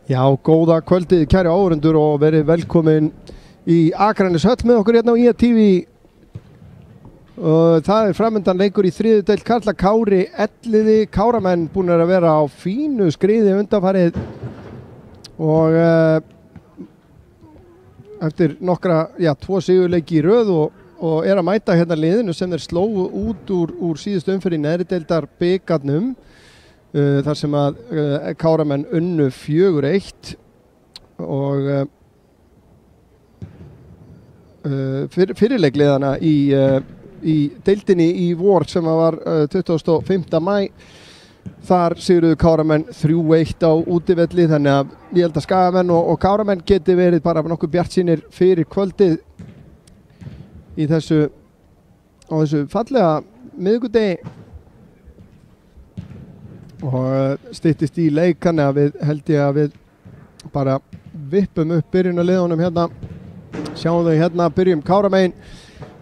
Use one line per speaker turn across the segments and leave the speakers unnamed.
Já, góða kvöldið kæri áhorfendur og verið velkomin í Akraneshöll með okkur hérna á IATV. Það framundan leikur í þriðju deild karla. Kári Elliði, Káramenn búin að vera á fínu skriði undanfarið og eftir nokkra, tvo sigurleiki í röð og að mæta hérna liðinu sem þeir slóu út úr síðustu umferð í neðri deildar bikarnum. Þar sem að Káramenn unnu 4-1 og fyrirleikliðana í deildinni í vor sem var 25. maí. Þar sigruðu Káramenn 3-1 á útivelli, þannig að ég held að Skagamenn og Káramenn geti verið bara nokkuð bjartsýnir fyrir kvöldið í á þessu fallega miðvikudegi. Og styttist í leik, þannig að held ég að við bara vippum upp byrjunarliðunum hérna. Sjáum þau hérna, byrjum Káramegin.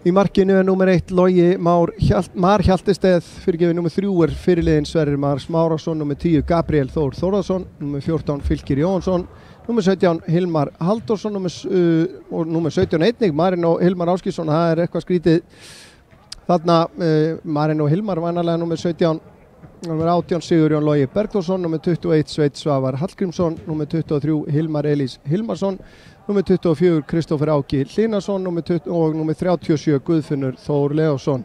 Í markinu númer 1 Logi Mar Hjaltesteð, fyrirgefið númer 3 fyrirliðinn Sverrir Mar Smárásson, númer 10 Gabriel Þór Þórðarsson, númer 14 Fylkir Jóhansson, númer 17 Hilmar Halldórsson og númer 17 einnig Marino Hilmar Áskilsson. Það eitthvað skrítið þarna. Marino Hilmar vanalega númer 17. Númer 18 Sigurjón Logi Bergþórsson, númer 21 Sveit Svavar Hallgrímsson, númer 23 Hilmar Elís Hilmarsson, númer 24 Kristófer Áki Hlínarsson og númer 37 Guðfinnur Þór Leósson.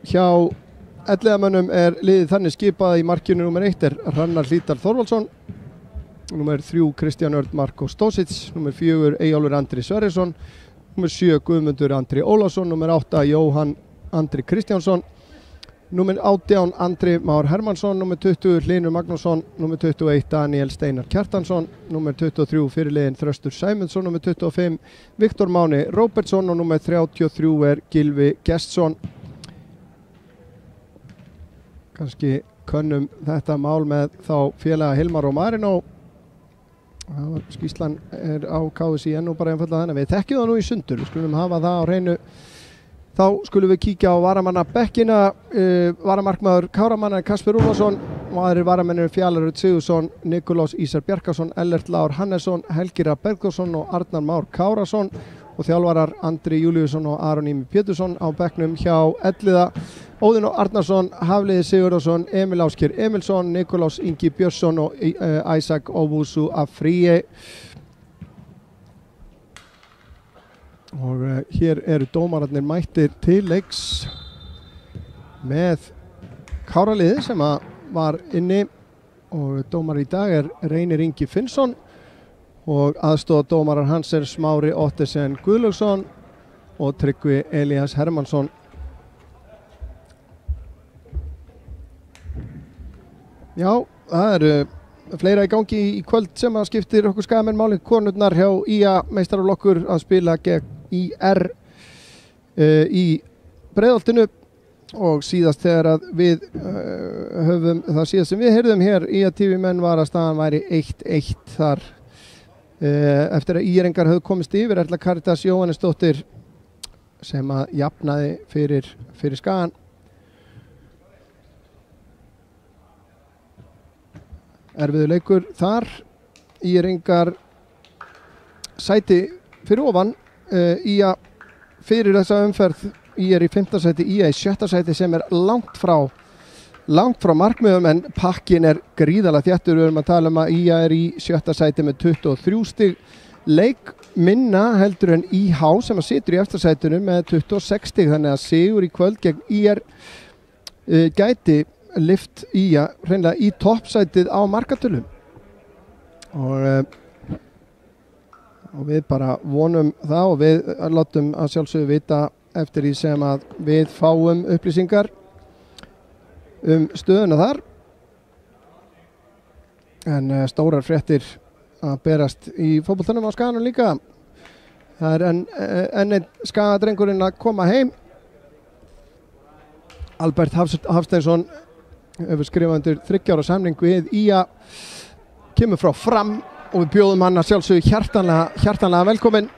Hjá elliðamönnum liðið þannig skipað. Í markinu númer 1 Hrannar Hlítar Þorvaldsson, númer 3 Kristján Örn Marko Stósits, númer 4 Eyjólfur Andri Sverrisson, númer 7 Guðmundur Andri Ólafsson, númer 8 Jóhann Andri Kristjánsson, númer 18 Andri Már Hermannsson, númer 20 Hlynur Magnússon, númer 21 Daniel Steinar Kjartansson, númer 23 fyrirliðinn Þröstur Sæmundsson, númer 25 Viktor Máni Róbertsson og númer 33 Gylfi Gestsson. Kannski könnum þetta mál með þá félaga Hilmar og Marino. Skýrslan á KSÍ nú bara einfallega þannig. Við þekkjum það nú í sundur, við skulum hafa það á hreinu. Þá skulum við kíkja á varamannabekkina. Varamarkmaður Káramanna Kasper Úlfarsson og aðrir varamennir Fjalar Rut Sigurðsson, Nikolás Ísar Bjarkason, Ellert Lár Hannesson, Helgi Rafn Bergþórsson og Arnar Már Kárasson og þjálfarar Andri Júlíusson og Aron Ími Pétursson. Á bekknum hjá Elliða Óðinn og Arnarsson, Hafliði Sigurðarsson, Emil Áskir Emilsson, Nikolás Ingi Björnsson og Isaac Owusu Afriye. Og hér eru dómararnir mættir til leiks með Káraliði sem var inni og dómar í dag Reynir Ingi Finnsson og aðstoðardómarar hans Smári Ottesen Guðlaugsson og Tryggvi Elías Hermannsson. Já, það eru fleira í gangi í kvöld sem að skiptir okkur Skagamenn máli. Konurnar hjá IA meistaraflokkur að spila gegn IR í Breiðholtinu og síðast þegar að við höfum það síðast sem við heyrðum hér IATV menn var að staðan væri 1-1 þar eftir að IR-ingar höfðu komist yfir. Erla Karitas Jóhannesdóttir sem að jafnaði fyrir Skagan. Erfiður leikur þar. IR-ingar sæti fyrir ofan. IA fyrir þessa umferð. IA í 5. sæti, IA í 7. sæti sem langt frá markmiðum en pakkin gríðarlega þéttur. Við erum að tala að IA í 7. sæti með 23 stig. Leik minna heldur en IH sem að situr í efsta sætinu með 26 stig, þannig að sigur í kvöld gegn IR gæti lift IA hreinlega í toppsætið á markatölu. Og við bara vonum það og við látum að sjálfsögðu vita eftir því sem að við fáum upplýsingar stöðuna þar. En stórar fréttir að berast í fótboltanum á Skaganum líka. Það enn einn Skagadrengurinn að koma heim. Albert Hafsteinsson hefur skrifað undir 3 ára samning við IA, kemur frá Fram og við bjóðum hann að sjálfsögðu hjartanlega velkominn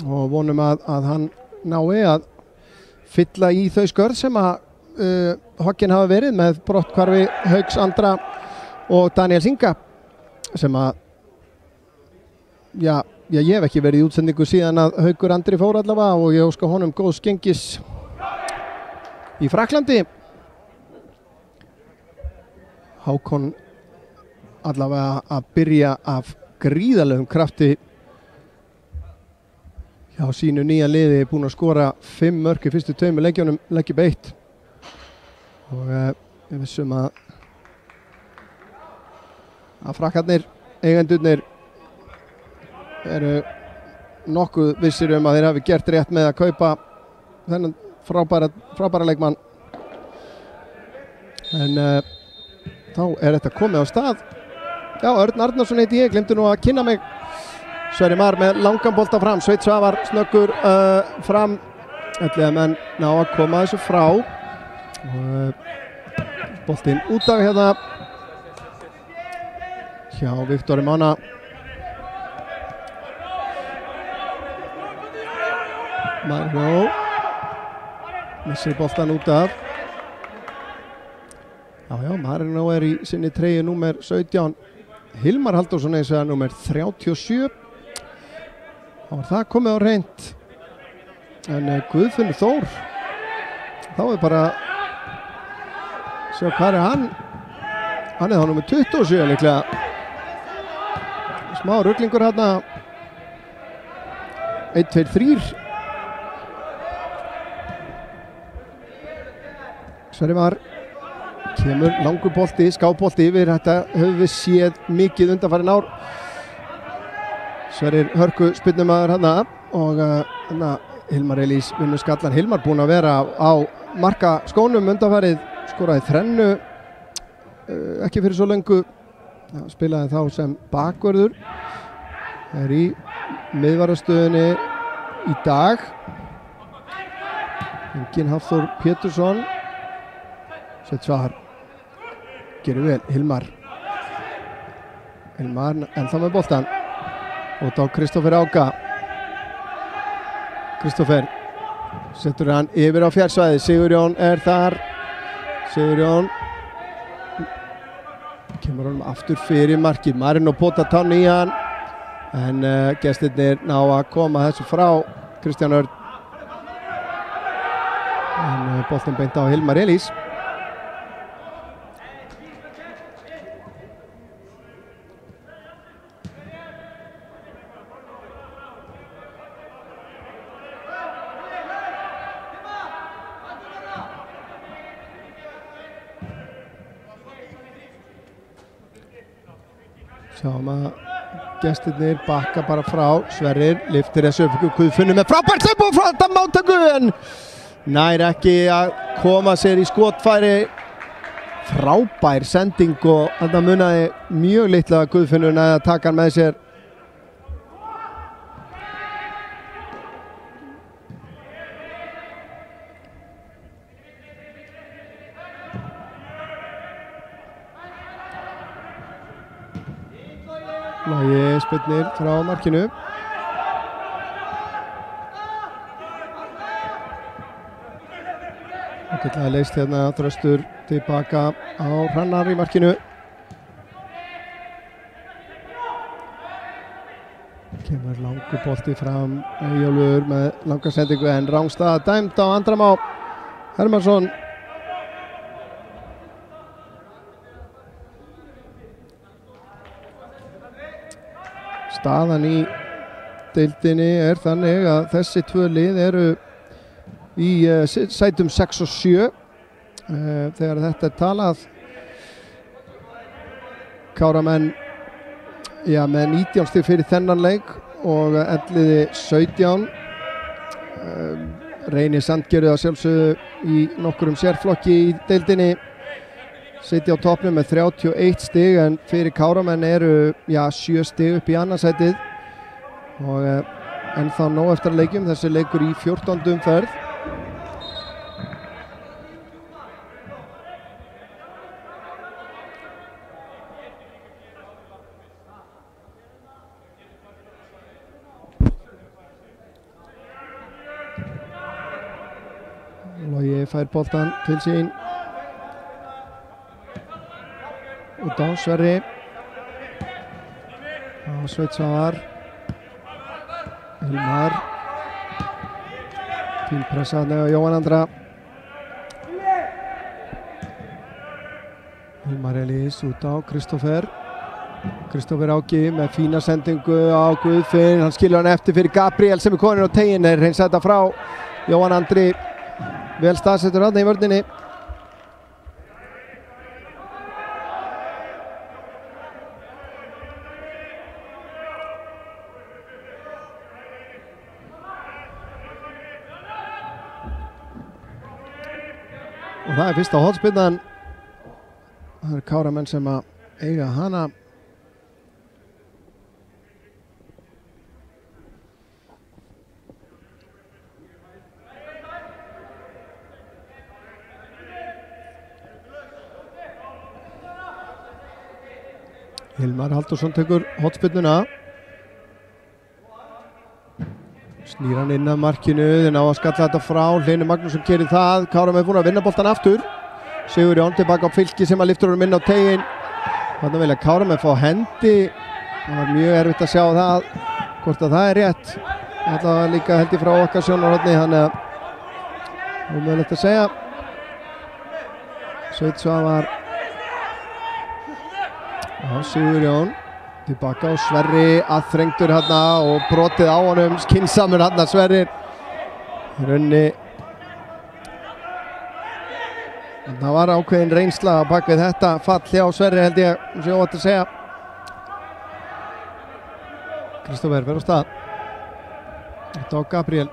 og vonum að hann nái að fylla í þau skörð sem að Hogginn hafa verið með brotthvarfi Hauks Andra og Daniel Inga sem að ég hef ekki verið í útsendingu síðan að Haukur Andri fór allavega og ég óska honum góðs gengis í Frakklandi. Hákon allavega að byrja af gríðarlegum krafti hjá sínu nýja liði, búinn að skora 5 mörk í fyrstu 2 leikjunum, leikji beitt og við vissum að Frakkarnir, eigendurnir eru nokkuð vissir að þeir hafi gert rétt með að kaupa þennan frábæra leikmann en þá þetta komið á stað. Já, Örn Arnarsson heiti ég, glemdi nú að kynna mig. Sverrir Mar með langan bolta fram, Sveinn Svavar snöggur fram, ætliða menn ná að koma þessu frá og boltinn út af hérna hjá Viktori Mána. Marino missir boltan út af. Já, Marino í sinni treyju númer 17. Hilmar Halldórsson eins og númer 37. Þá var það komið á hreint. En Guðfinnur Þór, þá bara sjá hvað hann. Hann þá númer 27 líklega. Smá ruglingur hérna. 1, 2, 3. Sverrir Var kemur langur bolti, skábolti yfir, þetta höfum við séð mikið undanfarin ár. Sverrir hörku spyrnumaður hérna og Hilmar Elís vinnur skallan. Hilmar búinn að vera á marka skónum undanfarið, skoraði 3 ekki fyrir svo löngu, spilaði þá sem bakvörður, í miðvarastöðunni í dag. Enginn Hafþór Pétursson. Sveinn Svavar gerir vel, Hilmar ennþá með boltan og þá Kristoffer Áka. Kristoffer setur hann yfir á fjársvæði, Sigurjón þar. Sigurjón kemur honum aftur fyrir markið, Marino potar tann í hann en gestirnir ná að koma þessu frá. Kristján Örn en boltin beint á Hilmar Elís. Sjáum að gestirnir bakka bara frá. Sverrir lyftir þessu upp, Guðfinnur með frábært hlaup og flottan móttöku en nær ekki að koma sér í skotfæri. Frábær sending og þetta munaði mjög litla að Guðfinnur næði að taka hann með sér. Logi spyrnir frá markinu. Ágætlega leist hérna, Þröstur tilbaka á Hrannar í markinu. Kemur langur bolti fram, Eyjólfur með langa sendingu en rangstæða dæmd á Andramá Hermannsson. Staðan í deildinni þannig að þessi 2 lið eru í sætum 6 og 7 þegar þetta talað. Káramenn með 19 stig fyrir þennan leik og Elliði 17. Reyni Sandgerði að sjálfsögðu í nokkurum sérflokki í deildinni. Sitja á toppnum með 31 stig en fyrir Káramenn eru 7 stig upp í annarsætið og ennþá nóg eftir að leikjum. Þessi leikur í 14. umferð. Logi fær boltan til sín út út á Sverri á Sveitsávar Hilmar fínpressa nefn Jóhann Andra Hilmar Elís út á Kristófer Áki með fína sendingu á Guðfinn, hann skilur hann eftir fyrir Gabriel sem komin á teginn, reyns þetta frá Jóhann Andri vel staðsettur hann í vörninni og það fyrsta hornspyrnan það Káramenn sem að eiga hana Hilmar Halldórsson tekur hornspyrnuna snýr hann inn að markinu þeir ná að skalla þetta frá Hlynur Magnússon gerir það Káramenn búin að vinna boltan aftur Sigurjón tilbaka á Fylki sem að lyftur honum inn á teginn þarna vilja Káramenn fá hendi það var mjög erfitt að sjá það hvort að það er rétt allavega líka held ég frá okkar sjónarhorni þannig að ómögulegt að segja Sveitsávar á Sigurjón tilbaka á Sverri aðþrengdur hérna og brotið á honum skynsamur hérna Sverrir runni það var ákveðin reynsla á bakvið þetta fall hjá Sverri held ég sem ég óvænt að segja Kristófer fer á stað þetta á Gabriel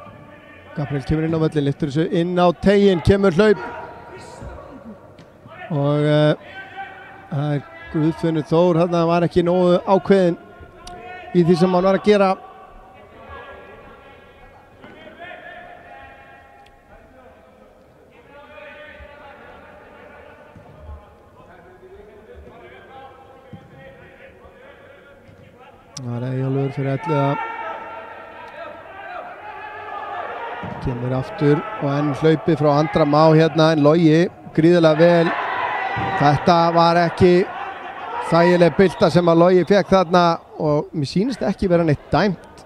kemur inn á völlin lyftur þessu inn á teginn kemur hlaup og það er Guðfinnur Þór hann var ekki nógu ákveðin í því sem hann var að gera það er Eyjólfur fyrir Elliða kemur aftur og enn hlaupið frá Andra Má hérna en Logi gríðarlega vel þetta var ekki þægileg bylta sem að Logi fekk þarna og mér sýnist ekki vera neitt dæmt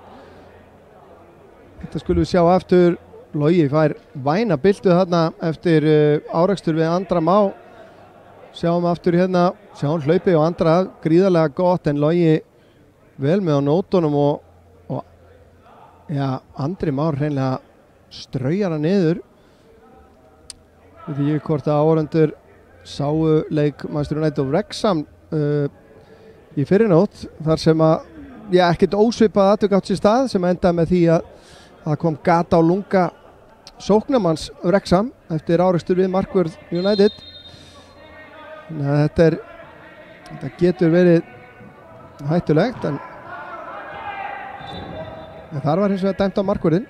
þetta skulum við sjá aftur Logi fær væna byltu þarna eftir árekstur við Andra Má sjáum aftur hérna sjáum hlaupið og Andra gríðarlega gott en Logi vel með á nótunum og ja, Andri Már hreinlega straujar hann niður veit ekki hvort að áhorfendur sáu leik Manchester United og Wrexham í fyrirnótt þar sem að ekkert ósvipað atvik átt sér stað sem endaði með því að kom gata á lunga sóknarmanns Wrexham eftir árekstur við markvörð United þannig að þetta getur verið hættulegt en þar var hins vegar dæmt á markvörðin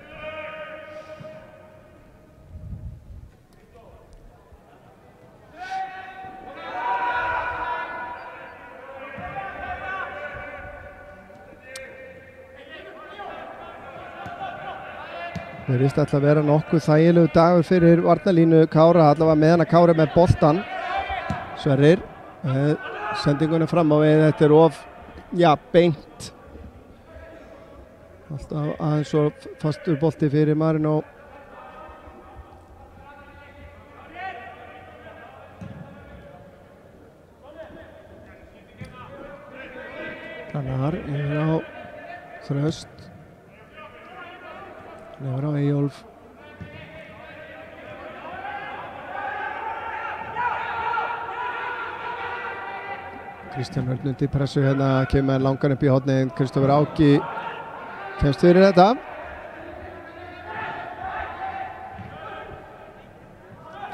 það virðist alltaf að vera nokkuð þægilegu dagur fyrir varnarlínu Kára allavega meðan að Kára með boltan Sverrir sendingunni fram á við þetta er of beint alltaf aðeins og fastur bolti fyrir Marino Hrannar yfir á Þröst yfir á Eyjólf Kristján Örn undir pressu hérna kemur langan upp í hornið Kristófer Áki kemst fyrir þetta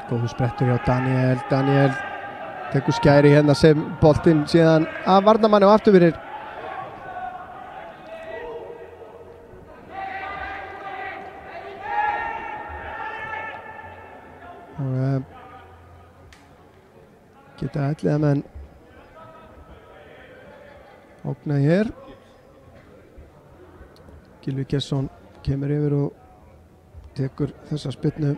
góðu sprettur hjá Daniel tekur skæri hérna sem boltinn síðan af varnarmanni og aftur fyrir og geta Elliða menn ógnaði hér Gylfi Gesson kemur yfir og tekur þessa spyrnu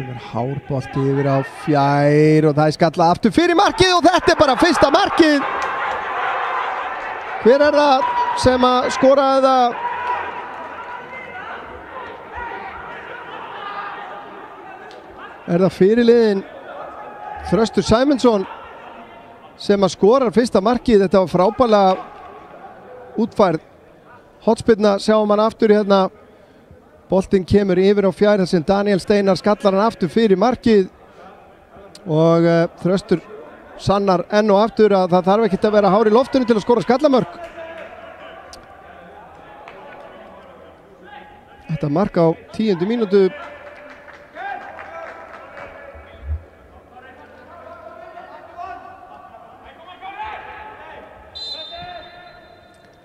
kemur hárbolti yfir á Fjær og það skallað aftur fyrir markið og þetta bara fyrsta markið. Hver það sem að skoraði það? Það fyrirliðinn Þröstur Sæmundsson sem að skorar fyrsta markið. Þetta var frábærlega útfærð hotspyrna, sjáum hann aftur hérna. Boltinn kemur yfir á Fjær þar sem Daniel Steinar skallar hann aftur fyrir markið og Þröstur sannar enn og aftur að það þarf ekkert að vera hár í loftinu til að skora skallamörk. Þetta mark á 10. mínútu.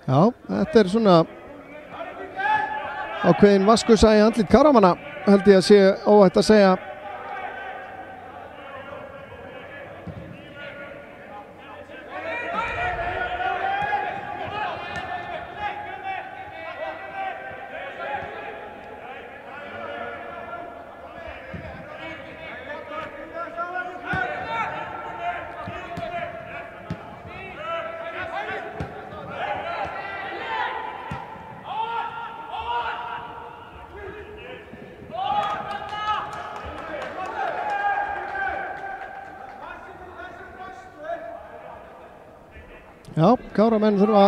Já, þetta svona ákveðin vaskusa í andlit Káramanna, held ég að sé óhætt að segja. Já, Káramenn þurfa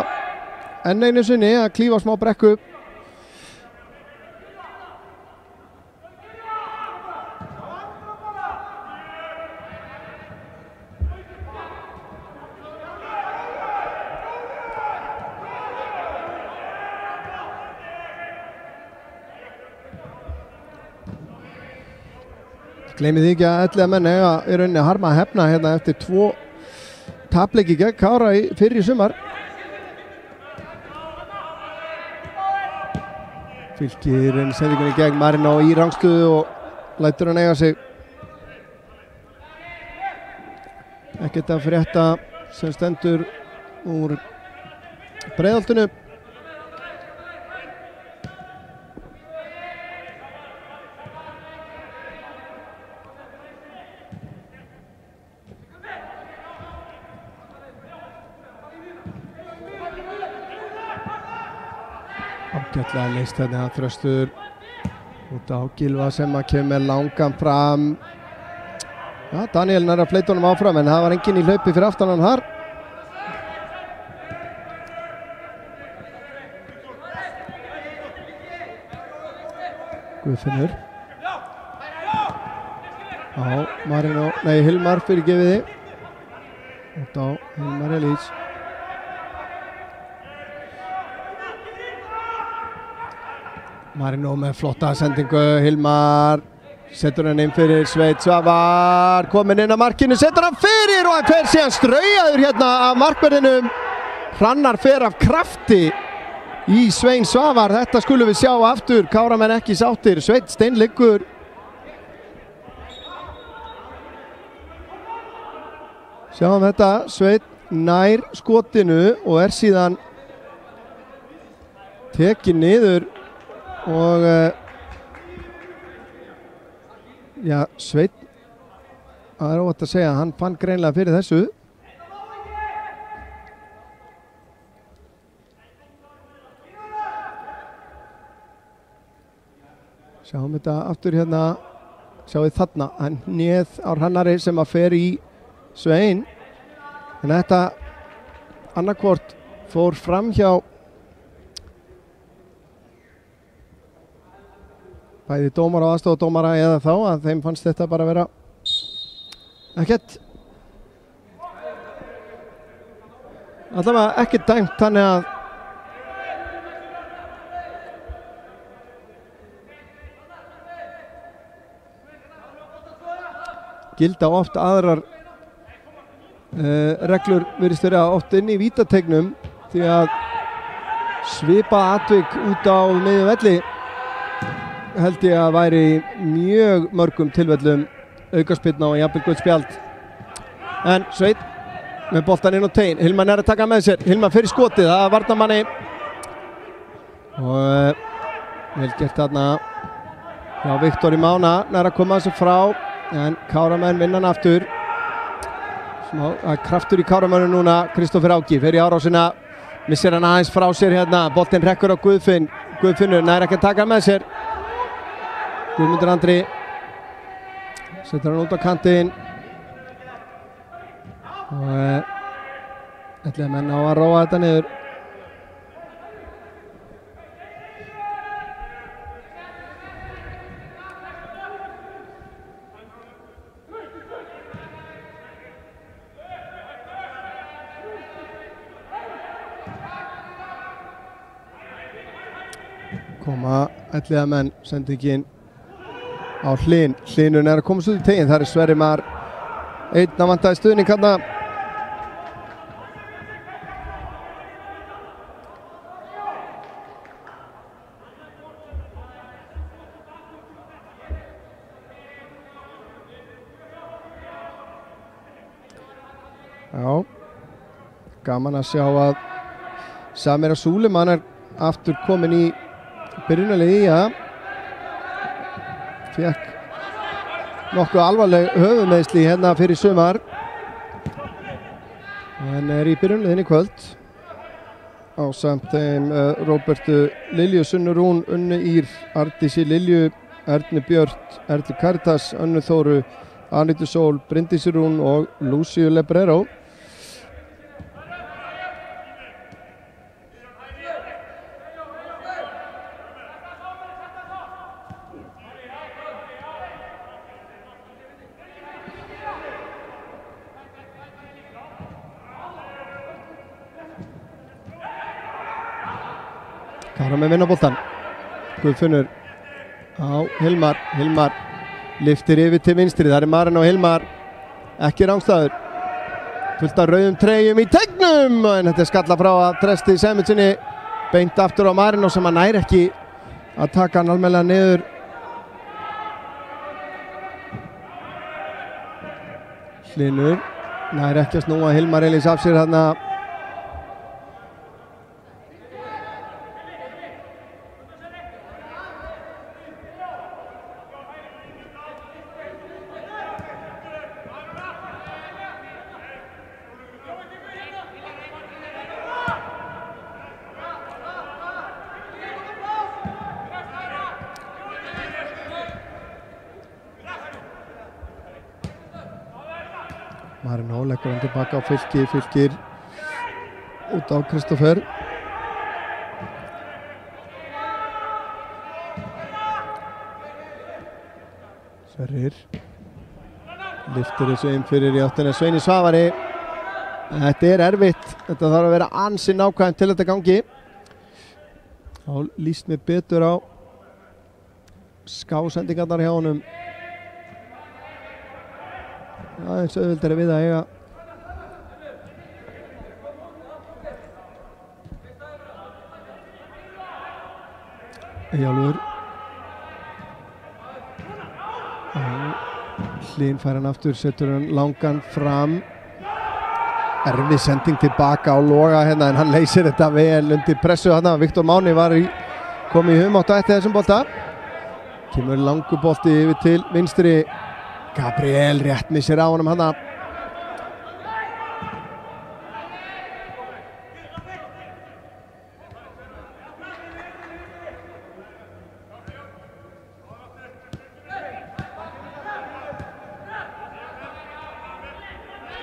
enn einu sinni að klífa smá brekku. Gleymið því ekki að ellega menn eiga í rauninni að harma að hefna hérna eftir 2 tapleiki gegn Kára fyrir í sumar. Fylkir sendingunni gegn Marino í rangstöðu og lætur hann eiga sig. Ekkert að frétta sem stendur úr Breiðholtinu. Ágætlega leist hérna að Þröstur út á Gylfa sem að kemur langan fram. Já, Daniel nær að fleyta honum áfram en það var enginn í hlaupi fyrir aftan hann þar. Guðfinnur. Já, Hilmar fyrirgefið þið. Út á Hilmar Elís. Marino með flotta sendingu, Hilmar setur hann inn fyrir Sveinn Svavar, komin inn að markinu, setur hann fyrir og hann fer síðan straujaður hérna af markverðinum. Hrannar fer af krafti í Sveinn Svavar, þetta skulum við sjá aftur, Káramenn ekki sáttir, Sveinn steinliggur. Sjáum þetta, Sveinn nær skotinu og er síðan tekinn niður. Og já, Sveinn, það er óvægt að segja, hann fann greinlega fyrir þessu. Sjáum þetta aftur hérna, sjáum við þarna, hann hnéð á Hrannari sem að fer í Sveinn. En þetta annarkvort fór fram hjá bæði dómara og aðstofadómara eða þá að þeim fannst þetta bara vera ekkert. Allavega ekkert dæmt, þannig að gilda oft aðrar reglur virðist vera oft inn í vítategnum því að svipað atvik út á miðjum velli held ég að væri í mjög mörgum tilfellum aukaspyrna og jafnvel gult spjald. En Sveinn með boltan inn á tein, Hilmar er að taka með sér, Hilmar fyrir skotið, það varnar manni og vel gert þarna Já, Viktor í Mána nær að koma þessu frá en Káramenn vinna hann aftur. Smá kraftur í Káramönnum núna. Kristoffer Áki fer í árásina, missir hann aðeins frá sér hérna. Boltinn rekkur á Guðfinn. Guðfinnur nær ekki að taka hann með sér. Guðmundur Andri setur hann út á kantinn og ætlaði menn á að róa þetta niður. Koma ætliða menn, sendingin á Hlyn. Hlynur er að komast út í teginn. Það er Sverrir Mar einn að vantaði stuðning hérna. Já, gaman að sjá að Samir Súliman er aftur komin í byrjunarliði. Já, fekk nokkuð alvarleg höfuðmeiðsli hérna fyrir sumar en er í byrjunarliðinni í kvöld ásamt þeim Róbertu Lilju, Sunnu Rún, Unnu Ír, Ardísi Lilju, Ernu Björt, Erlu Karitas, Önnu Þóru, Anitu Sól, Bryndísi Rún og Luciu Lebrero. Káramenn vinna boltan. Guðfinnur á Hilmar. Hilmar lyftir yfir til vinstri. Það er Marin og Hilmar. Ekki rangstæður. Fullt af rauðum treyjum í teignum en þetta er skalla frá að Tresti Sæmundssoni beint aftur á Marin sem hann nær ekki að taka hann almennilega niður. Hlynur nær ekki að snúa Hilmar Elís af sér þarna. Marinó leggur hann tilbaka á Fylkir út á Kristoffer. Sverrir lyftir þessu inn fyrir í áttina Sveini Svavari. Þetta er erfitt, þetta þarf að vera ansi nákvæmt til þetta gangi. Þá líst mér betur á skásendingarnar hjá honum. Aðeins auðvitað við að eiga Eyjálfur. Hlyn fær hann aftur, setur hann langan fram. Erfið sending tilbaka á Loga hérna en hann leysir þetta vel undir pressu hérna. Viktor Máni var komið í humáttu eftir þessum bolta. Kemur langur bolti yfir til vinstri. Gabriel rétt missir á honum hana.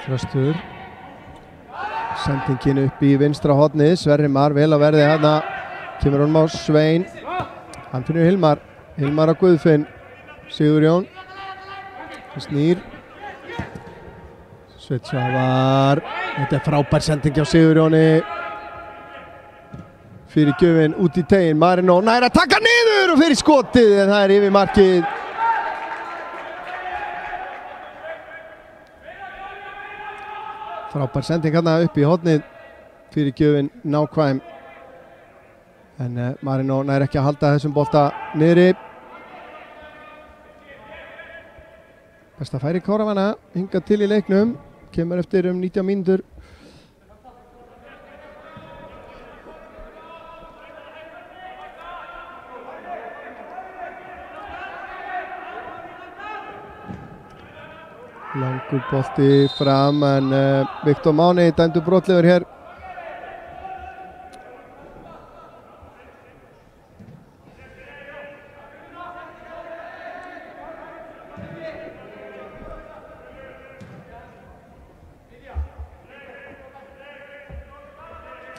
Þröstur. Sendingin upp í vinstra hornið. Sverrir Mar vel að verði hana. Kemur honum á Svein. Hann finnur Hilmar. Hilmar á Guðfinn. Sigurjón. Snýr. Svetsjavar. Þetta er frábær sending hjá Sigurjóni. Fyrir gjöfin út í teginn. Marinó nær að taka niður og fyrir skotið en það er yfir markið. Frábær sending hérna upp í hornið. Fyrir gjöfin nákvæm. En Marinó nær ekki að halda þessum bolta niðri. Besta færi Káramanna hingað til í leiknum, kemur eftir 19 mínútur. Langur bolti fram en Viktor Máni dæmdur brotlegur hér.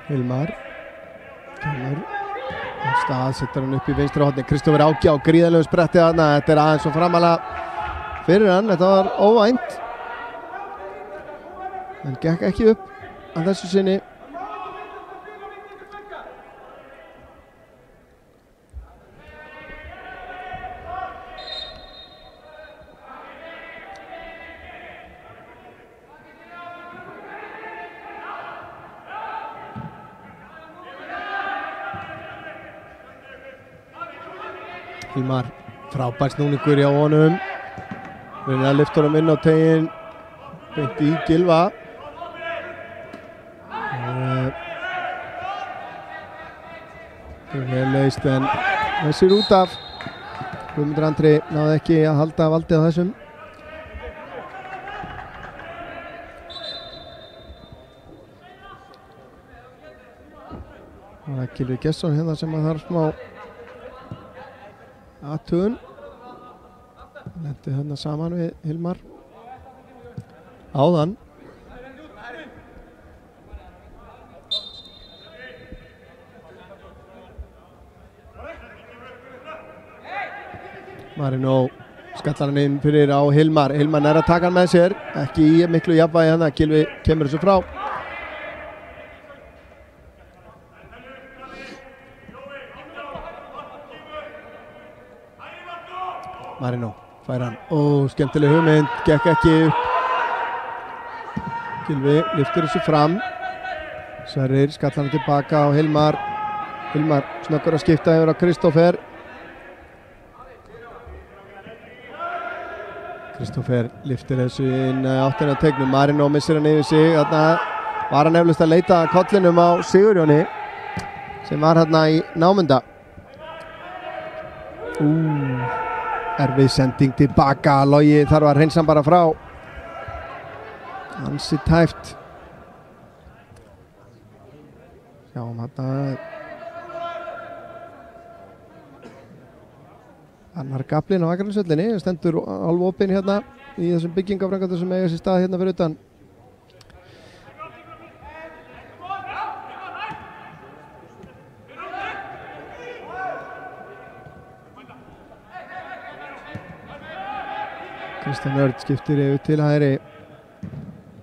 Hilmar kemur á stað, setur hann upp í vinstri horni. Kristófer Áki á gríðarlegu spretti þarna. Þetta er aðeins og framalega fyrir hann, þetta var óvænt en gekk ekki upp að þessu sinni. Hilmar, frábær snúningur hjá honum. Reynir að lyfta honum inn á tegin. Beint í Gylfa. Það er vel leist en þessir út af. Guðmundur Andri náði ekki að halda valdið á þessum. Það er Gylfi Gesson hérna sem að þarf smá athugun. Lendi þarna saman við Hilmar áðan. Marino skallar hann inn fyrir á Hilmar. Hilmar nær að taka hann með sér, ekki í miklu jafnvægi hann að Gylfi kemur þessu frá. Marino fær hann, skemmtileg hugmynd, gekk ekki upp. Gylfi lyftir þessu fram. Sverrir skallar hann tilbaka á Hilmar. Hilmar snöggur að skipta yfir á Kristófer. Kristófer lyftir þessu inn áttina tegnum. Marino missir hann yfir sig. Þarna var hann eflaust að leita kollinum á Sigurjóni sem var hérna í námunda. Erfið sending tilbaka. Logi þarf að hreinsa hann bara frá. Ansi tæft. Sjáum hérna annar gaflinn á Akranesvellinni. Stendur alveg opinn hérna í þessum byggingaframkvæmdum sem eiga sér stað hérna fyrir utan. Kristján Örn skiptir yfir til hægri.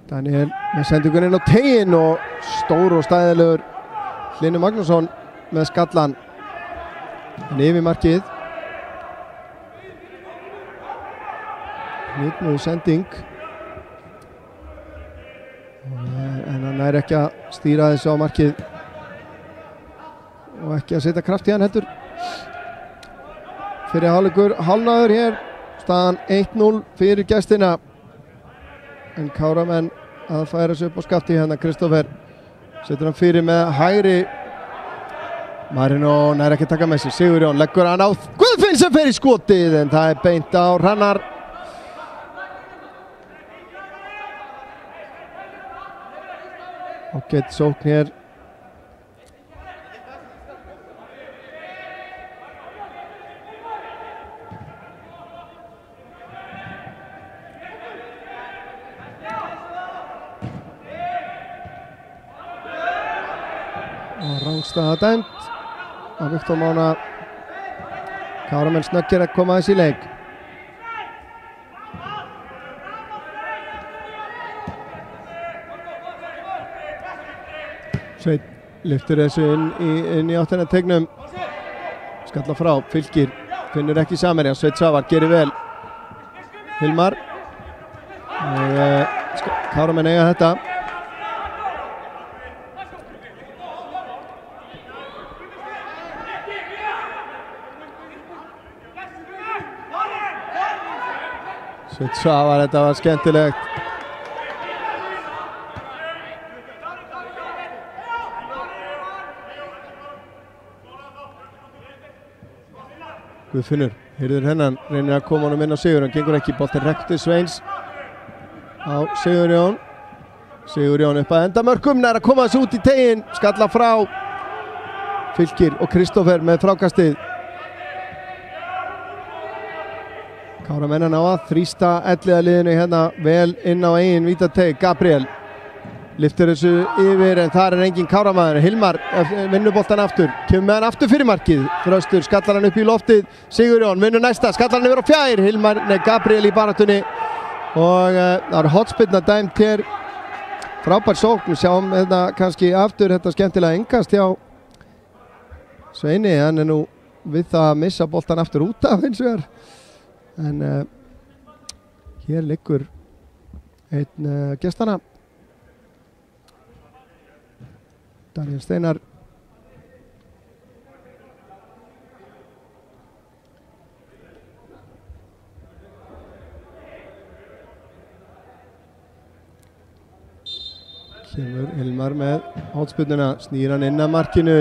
Daniel með sendingun inn á tegin og stór og stæðilegur Hlynur Magnússon með skallan. En yfir markið. Hlynur sending. En hann er ekki að stýra þessu á markið. Og ekki að setja kraft í hann heldur. Fyrir hálfleikur hálfnaður hér. Staðan 1-0 fyrir gestina. En Káramenn að færa sig upp á skafti hérna. Kristófer setur hann fyrir með hægri. Marino nær ekki taka með sig. Sigurjón leggur hann á Guðfinn sem fer í skotið en það er beint á Hrannar. Og gett sókn hér. Rángstaða dæmt á Viktor Mána. Káramenn snöggir að koma þessi leik. Sveit lyftir þessu inn í áttina tegnum. Skalla frá, Fylkir finnur ekki samherja. Sveit Svavar gerir vel. Hilmar. Káramenn eiga þetta. Sveit Svavar, þetta var skemmtilegt. Guðfinnur, hirður hennan, reynir að koma honum inn á sigur, hann gengur ekki, boltinn rektur Sveins. á Sigurjón upp að endamörkum, nær að koma þessu út í tegin, skalla frá Fylkir og Kristófer með frákastið. Káramenn á að þrýsta elliðaliðinu hérna vel inn á eigin vítateig. Gabriel lyftir þessu yfir en þar engin Káramaður. Hilmar vinnur boltan aftur, kemur með hann aftur fyrir markið. Þröstur skallar hann upp í loftið. Sigurjón vinnur næsta, skallar hann yfir á fjær. Gabriel í baráttunni og það er hotspinna dæmt hér. Frábær sókn, sjáum þetta kannski aftur þetta skemmtilega engast hjá Sveini. Hann nú við það að missa boltan aftur út af hins vegar. En hér liggur einn gestana. Daniel Steinar. Kemur Hilmar með hotspyrnuna, snýr hann inn að markinu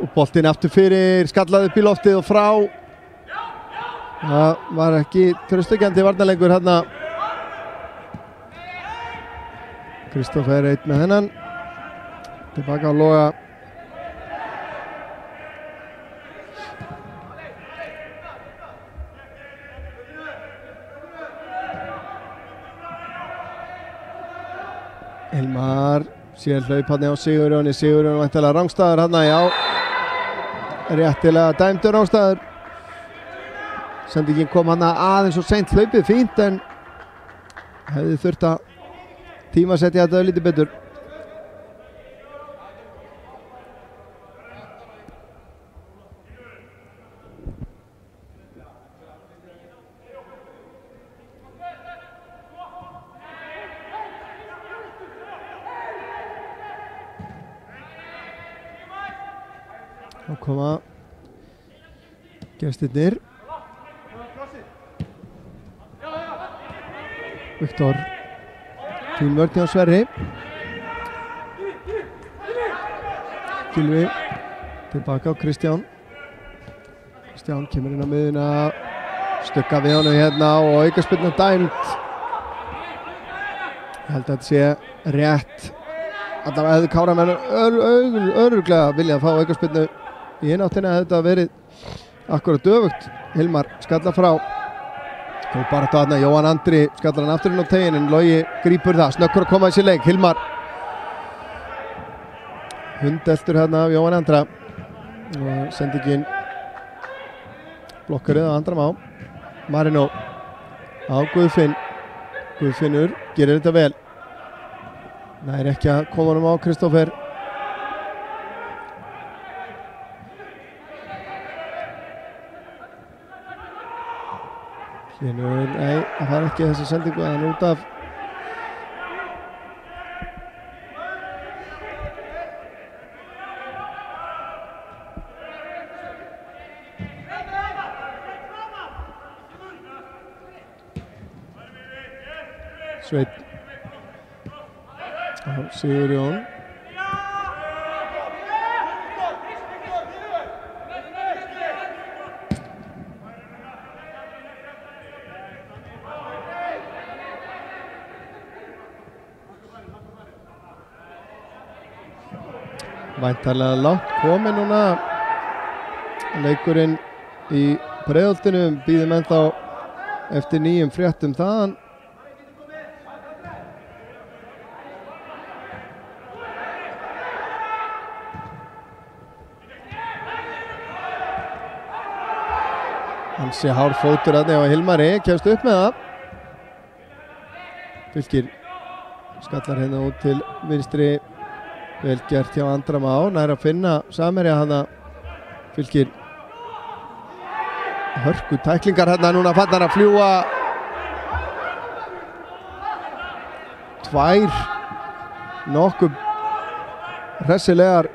og boltinn aftur fyrir, skallaði upp í loftið og frá. Það var ekki traustvekjandi varnarleikur hérna. Kristófer eitt með hennan. Tilbaka á Loga. Hilmar sér hlaup hann á Sigurjóni. Sigurjón væntanlega rangstæður hann, já. Réttilega dæmdur rangstæður. Sendingin kom hann aðeins og seint, hlaupið fínt en hefði þurft að tímasetja þetta lítið betur. Þá koma gestirnir. Viktor, fín vörn hjá Sverri. Gylfi, tilbaka á Kristján. Kristján kemur inn á miðuna, stökka við honum hérna og aukaspyrna dæmt. Ég held að þetta sé rétt. Allavega hefði Káramenn örugglega viljað að fá aukaspyrnu í hináttina, hefði þetta verið akkurat döfugt. Hilmar skallar frá. Góð baráttu þarna, Jóhann Andri skallar hann aftur inn á tegin en Logi grípur það, snöggur að koma í sér leik. Hilmar hundeltur hérna af Jóhann Andra og sendingin blokkarið á Andra Má. Marino á Guðfinn. Guðfinnur gerir þetta vel. Nær ekki að koma honum á Kristófer. Hlynur, nei, það var ekki þessi sendingu að hann út af. Sveinn á Sigurjón. Væntanlega langt komið núna leikurinn í Breiðholtinu, bíðum ennþá eftir nýjum fréttum þaðan. Hansi hár fótur að og Hilmari kemst upp með það. Fylkir skallar hérna út til vinstri. Vel gert hjá Andra Má, nær að finna samherja hana. Fylkir hörku tæklingar hérna núna, fannar að fljúa tvær nokkuð hressilegar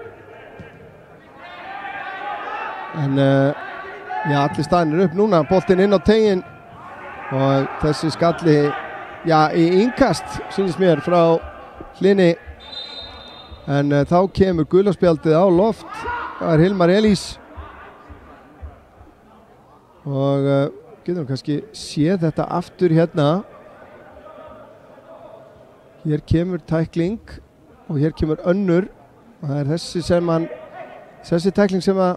en já, allir staðnir upp núna, boltinn inn á tegin og þessi skalli já, í innkast sýnist mér frá Hlyni. En þá kemur gulaspjaldið á loft. Það er Hilmar Elís. Og getum kannski séð þetta aftur hérna. Hér kemur tækling og hér kemur önnur og það er þessi tækling sem að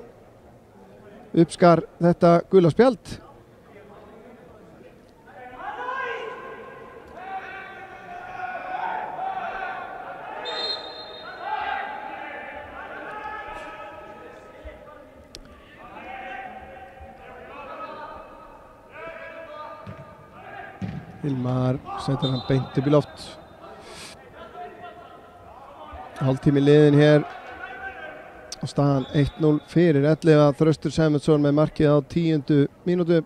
uppskar þetta gula spjald. Hilmar setur hann beint upp í loft. Hálftími liðin hér og staðan 1-0 fyrir Elliða. Þröstur Sæmundsson með markið á 10. mínútu.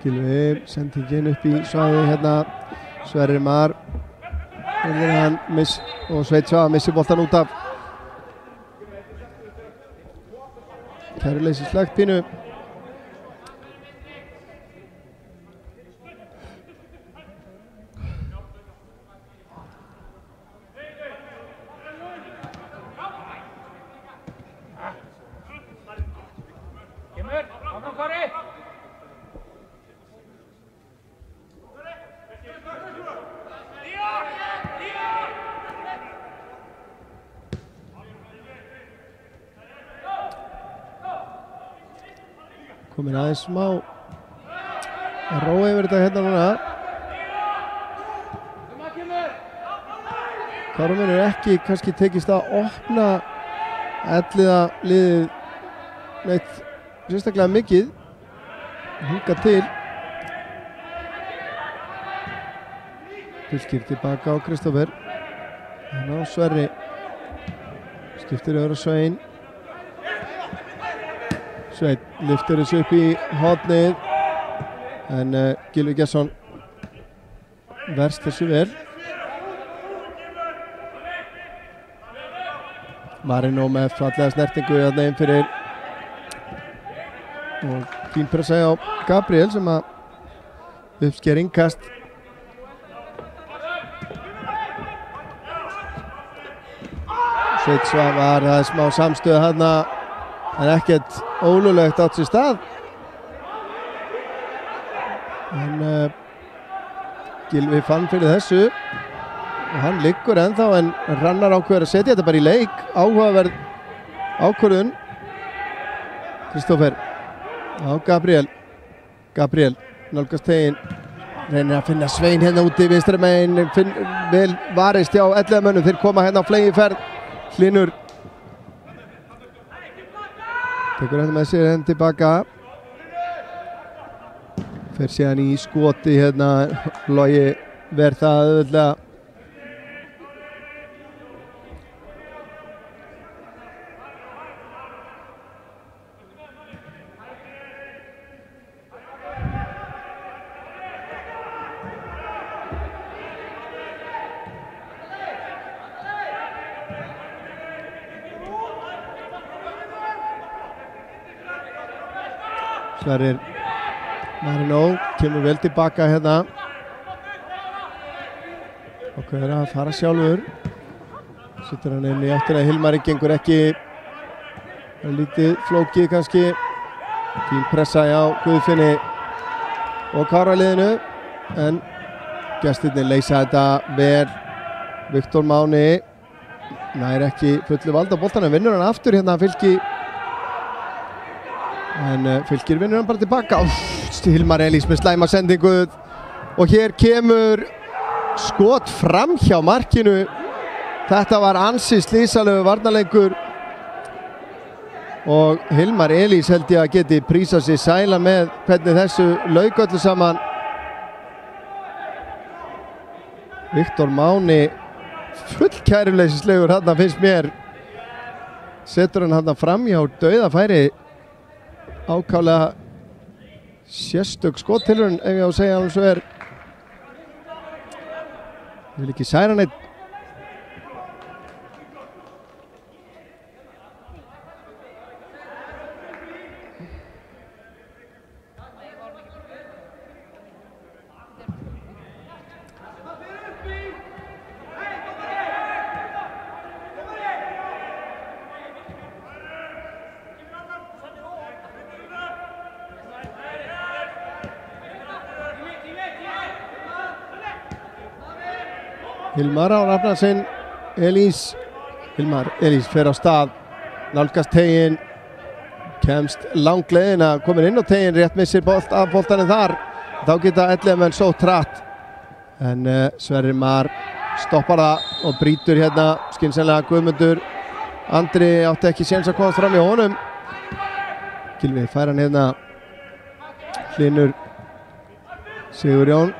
Gylfi sendingin upp í svæði hérna. Sverrir Mar og Sveit Svavar missir boltan út af. Kæruleysislegt pínu. Komin aðeins smá ró yfir þetta hérna núna. Káramenn ekki kannski tekist að opna Elliða liðið neitt sérstaklega mikið hingað til. Fylkir tilbaka á Kristófer. Hann á Sverri. Skiptir yfir á Svein. Sveit lyftir þessu upp í hornið en Gylfi Gesson verst þessu vel. Marino með fallega snertingu þarna inn fyrir og fín pressa á Gabriel sem að uppsker innkast. Sveit Svavar, það er smá samstöð þarna en ekkert ólulegt átt sér stað. En Gylfi fann fyrir þessu og hann liggur ennþá en Rannar ákveður að setja þetta bara í leik. Áhugaverð ákvörðun. Kristófer á Gabriel nálgast tegin, reynir að finna Svein hérna úti vinstri megin, vel varist hjá Elliðamönnum. Þeir koma hérna á fleygiferð. Hlynur tekur hérna með sér henn tilbaka. Fer síðan í skoti hérna. Logi verð það auðvitað. Sverrir Marino kemur vel tilbaka hérna. Og hvað er að fara sjálfur. Sittur hann inn í áttina. Hilmari gengur ekki. Lítið flókið kannski. Fín pressa á Guðfinni og Káraliðinu. En gestirnir leysa þetta vel. Viktor Máni nær ekki fullu valda boltanum. Vinnur hann aftur hérna Fylki. En Fylkir vinnur hann bara tilbaka. Hilmar Elís með slæma sendingu og hér kemur skot fram hjá markinu. Þetta var ansi slísalegu varnarleikur og Hilmar Elís held ég að geti prísað sig sæla með hvernig þessu lauk öllu saman. Viktor Máni full kæruleysislegur þarna finnst mér. Setur hann þarna fram hjá dauðafæri. Ákaflega sérstök skottilraun ef ég á að segja alveg svo er. Ég vil ekki særa neitt. Hilmar á Rafnarsson, Elís fer á stað, nálgast tegin, kemst langleiðina, komin inn á tegin, rétt missir boltaninn þar, þá geta 11 menn sótt hratt, en Sverrir Mar stoppar það og brýtur hérna skynsamlega. Guðmundur Andri átti ekki séns að komast fram í honum. Gylfi fær hann hérna, Hlynur Sigurjón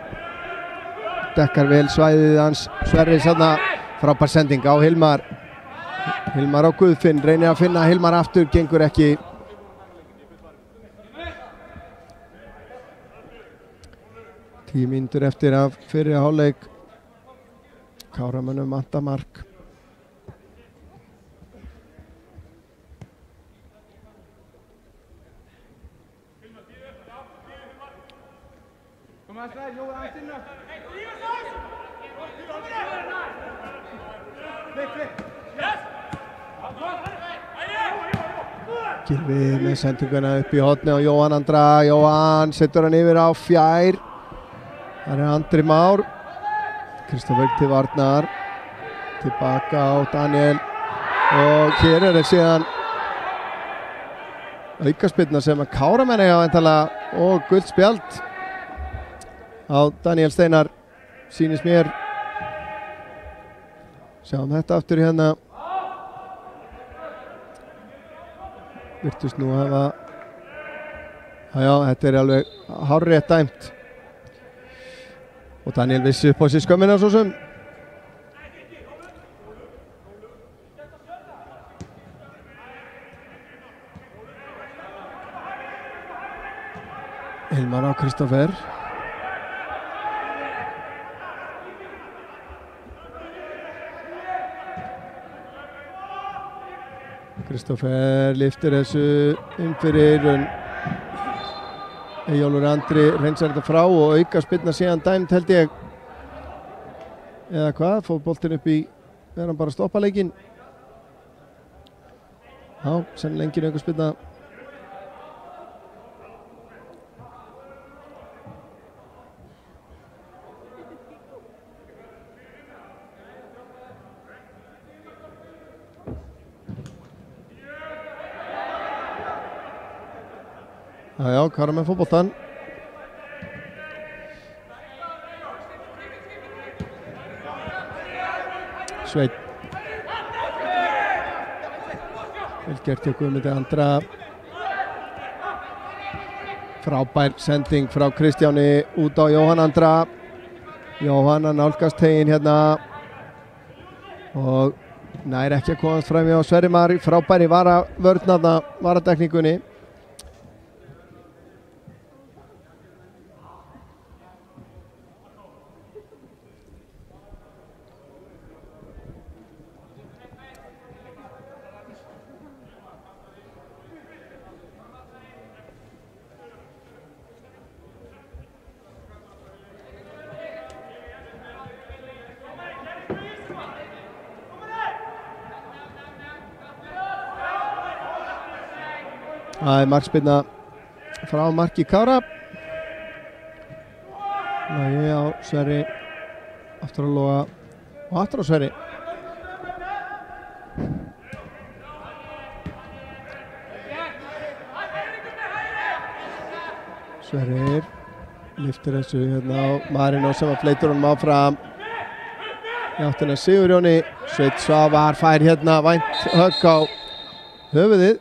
dekkar vel svæðið hans Sverris hérna, frábær sending á Hilmar á Guðfinn, reynir að finna Hilmar aftur, gengur ekki. Tíu mínútur eftir af fyrri hálfleik, Káramönnum vanta mark. Gylfi með sendinguna upp í horni á Jóhann Andra. Jóhann setur hann yfir á fjær. Það Andri Már. Kristoffer til varnar. Tilbaka á Daniel. Og hér það síðan aukaspyrna sem að Káramenn eiga væntanlega og gult spjald á Daniel Steinar, sýnist mér. Sjáum þetta aftur hérna. Virtust nú hafa, já, þetta alveg hárrétt dæmt. Og Daniel vissi upp á sér skömmina svo sem. Hilmar á Kristoffer. Kristoffer liftir þessu inn fyrir Eyjólfur Andri reynsar þetta frá og aukaspyrna síðan dæmt held ég. Eða hvað, fór boltinn upp í, hann bara að stoppa leikinn. Já, sennilega engin aukaspyrna. Já, Káramen fór boltan. Sveinn. Vel gert hjá Guðmundi Andra. Frábær sending frá Kristjáni út á Jóhann Andra. Jóhann að nálgast tegin hérna og nær ekki að komast fram hjá Sverrir Mar. Frábær í varadekningunni. Það markspyrna frá marki Kára. Lagi á Sverri, aftur á Loga og aftur á Sverri. Sverrir liftir þessu hérna á Marino sem að fleitur honum áfram. Í áttina Sigurjóni. Sveinn Svavar fær hérna vænt högg á höfuðið.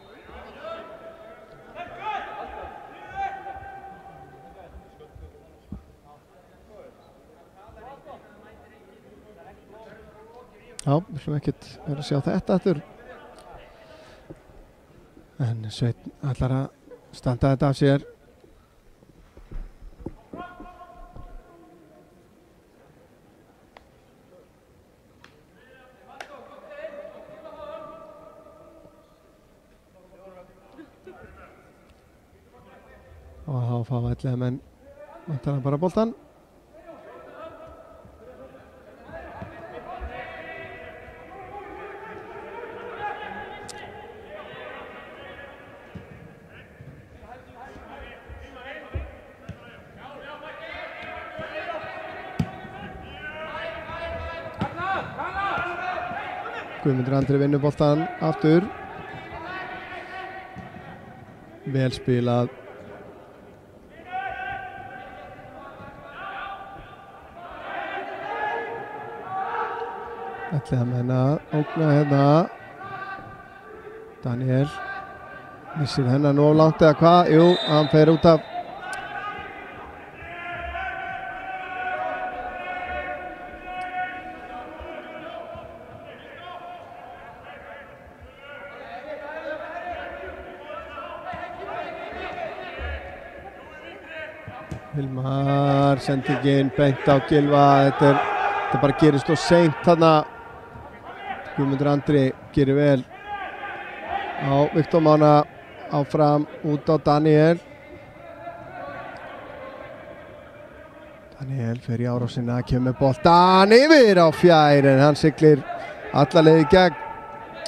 Já, við ætlum ekkert vera að sjá þetta aftur. En Sveinn ætlar að standa þetta af sér. Og þá fá allir menn vantar bara boltan. Guðmundur Andri vinnur boltan aftur. Vel spilað. Ætli að menna ógna hérna. Daniel missir hennar nú langt eða hvað? Jú, hann fer út af. Hilmar sendingin beint á Gylfa. Þetta bara gerist og seint þarna. Guðmundur Andri gerir vel á Viktor Mána, áfram út á Daniel. Daniel fer í árásina, kemur boltan yfir á fjær en hann siglir alla leið í gegn.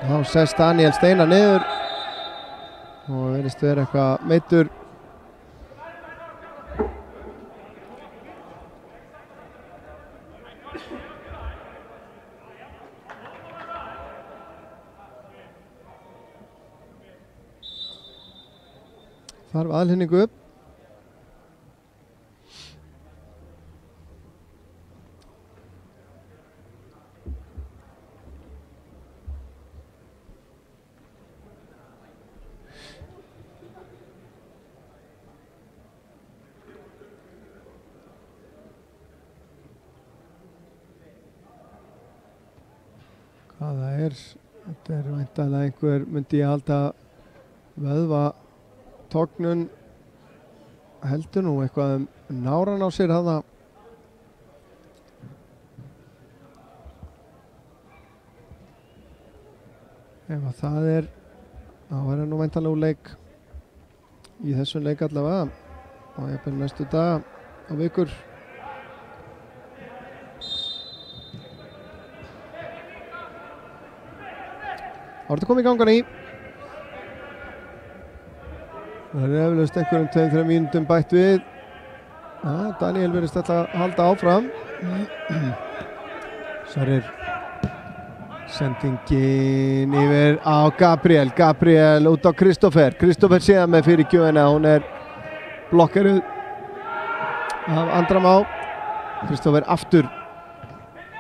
Þá sest Daniel Steinar niður og verðist vera eitthvað meiddur. Þarf aðhlynningu upp. Hvað það er? Þetta er væntanlega einhver, myndi ég halda, vöðva tognun, heldur nú eitthvað náran á sér þarna. Ef að það er, þá er það nú væntanlega úr leik í þessum leik allavega og ég byrja næstu dag á vikur. Þá er þetta komið í gangan í. Það er eflaust einhverjum 2-3 mínútum bætt við. Daniel verðist alltaf að halda áfram. Svarir sendingin yfir á Gabriel. Gabriel út á Kristoffer. Kristoffer séðan með fyrir gjöfina. Hún er blokkeruð af Andra Má. Kristoffer aftur.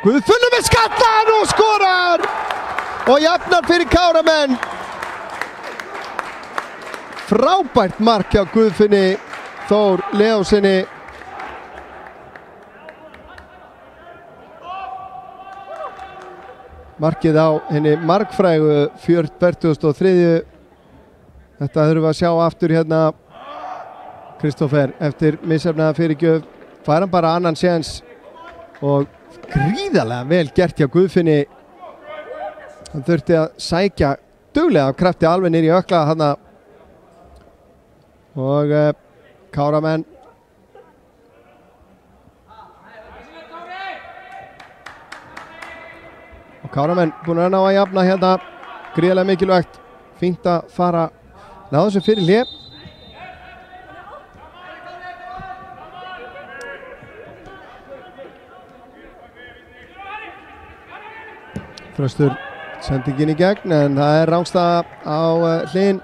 Guðfinnur með skallan og skorar! Og jafnar fyrir Káramenn. Frábært mark hjá Guðfinni Þór Leósinni. Markið á henni markfrægu 43. Þetta þurfum við að sjá aftur hérna. Kristoffer eftir misjafnaða fyrirgjöf fær hann bara annan séns og gríðarlega vel gert hjá Guðfinni. Hann þurfti að sækja duglega af krafti alveg niður í ökla þarna. Og Káramenn búin að ná að jafna hérna, gríðarlega mikilvægt, fínt að fara náðu þessu fyrir hlé. Þröstur sendingin í gegn en það er rangstaða á hlinn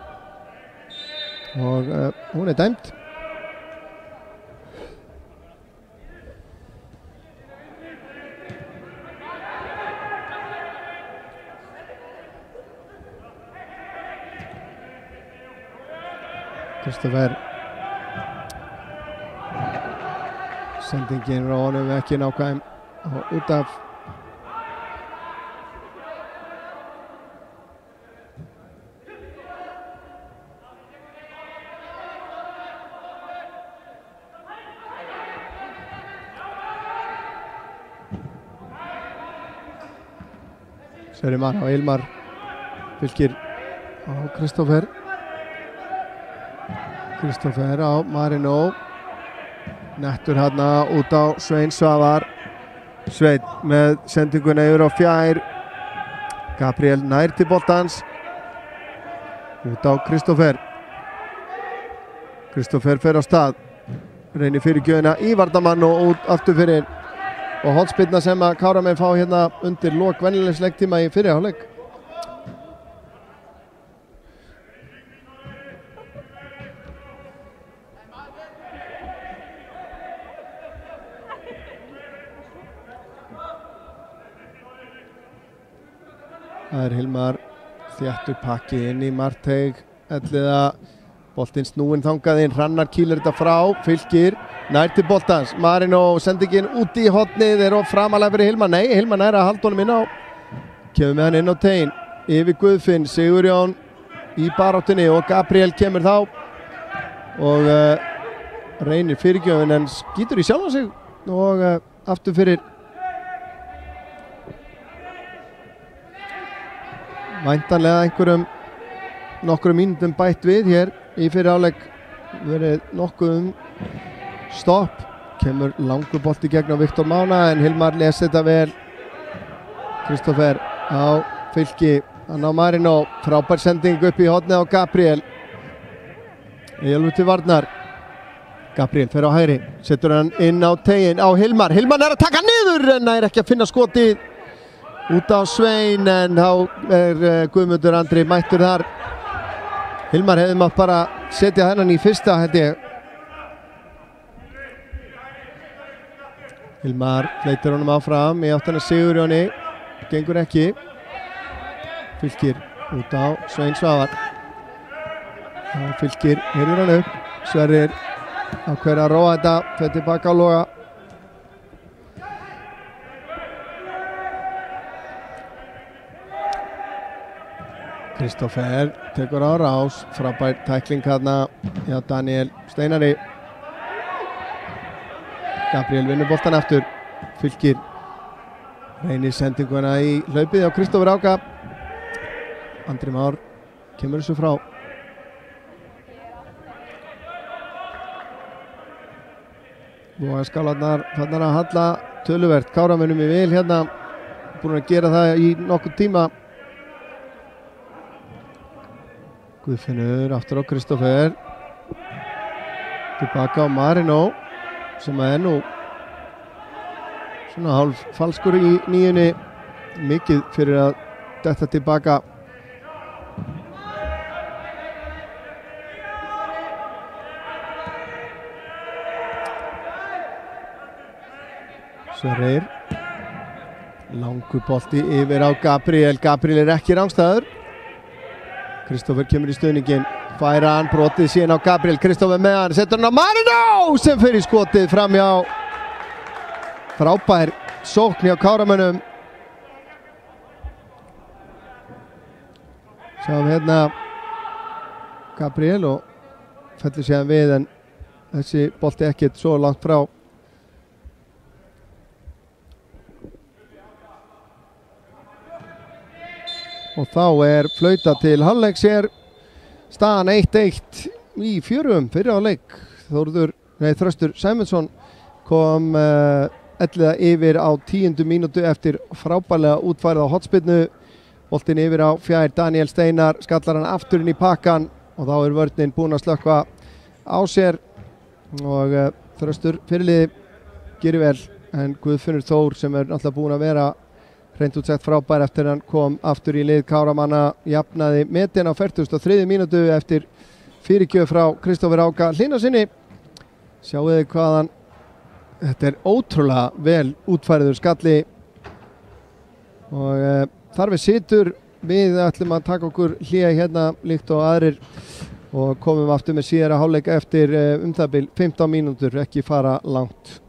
og hún er dæmd. Kristoffer sendingin frá honum ekki nákvæm út af. Sverimar á Ilmar, fylgir á Kristoffer. Kristoffer á Marino. Nettur hérna út á Svein Svavar. Svein með sendinguna yfir á fjær. Gabriel nær til boltans. Út á Kristoffer. Kristoffer fer á stað. Reynir fyrir gjöðina í vardamann og út aftur fyrir. Og hornspyrna sem að Káramenn fá hérna undir lok venjulegs leiktíma í fyrri hálfleik. Það er Hilmar, þéttur pakki inn í Marteig, Elliða, boltinn snúinn þangað inn, Hrannar kýlir þetta frá, Fylkir, nær til boltans, Marino sendingin út í hornið, er of framalega fyrir Hilmar, nei, Hilmar nær að halda honum inn á, kemur með hann inn á tegin, yfir Guðfinn, Sigurjón í baráttunni og Gabriel kemur þá og reynir fyrirgjöfin en skýtur í sjálfan sig og aftur fyrir væntanlega nokkrum mínútum bætt við hér í fyrir áleik verið nokkuð stopp, kemur langur bolti gegn á Viktor Mána en Hilmar lesi þetta vel. Kristoffer á Fylki, hann á Marino, frábær sending upp í hornið á Gabriel, Eyjólfur til varnar, Gabriel fer á hægri, setur hann inn á tegin á Hilmar, Hilmar er að taka niður en er ekki að finna skotið út á Svein en þá er Guðmundur Andri mættur þar. Hilmar hefði mátt bara setja hennan í fyrsta held ég. Hilmar fleytir honum áfram í áttina Sigurjóni, gengur ekki. Fylkir út á Svein Svavar. Fylkir hyrður hann upp, Sverrir ákveður að róa þetta, fer tilbaka á Loga. Kristoffer tekur á rás, frábær tækling hérna hjá Daniel Steinari. Gabriel vinnur boltan aftur, Fylkir reynir sendinguna í hlaupið á Kristoffer Áka. Andri Már kemur þessu frá. Vogaskálarnar fannar að halla töluvert, Káramönnum í vil hérna, búin að gera það í nokkuð tíma. Guðfinnur aftur á Kristoffer, tilbaka á Marino sem er nú svona hálf falskur í nýjunni, mikið fyrir að detta tilbaka. Sverrir, langur bolti yfir á Gabriel, Gabriel er ekki rangstæður. Kristoffer kemur í stuðningin, færa hann brotið síðan á Gabriel, Kristoffer með hann, setur hann á Marino sem fyrir skotið framhjá. Frábær sókn hjá Káramönnum. Sjáum hérna Gabriel og fellur síðan við en þessi bolti ekkert svo langt frá. Og þá er flauta til hálfleiks hér, staðan 1-1 í fjörum fyrir á leik. Þröstur Sæmundsson kom elliða yfir á 10. mínútu eftir frábærlega útfærið á hotspinnu. Boltinn yfir á fjær, Daniel Steinar skallar hann aftur inn í pakkan og þá er vörnin búin að slökkva á sér. Og Þröstur fyrirliði gerir vel en Guðfinnur Þór sem er náttúrulega búin að vera hreint út sagt frábær eftir hann kom aftur í lið Káramanna, jafnaði metin á 43. mínútu eftir fyrirgjöf frá Kristoffer Áka Hlynarsinni. Sjáu þið hvaðan, þetta er ótrúlega vel útfæriður skalli og þar við situr, við ætlum að taka okkur hlé hérna líkt og aðrir og komum aftur með síðara hálfleik eftir það bil 15 mínútur, ekki fara langt.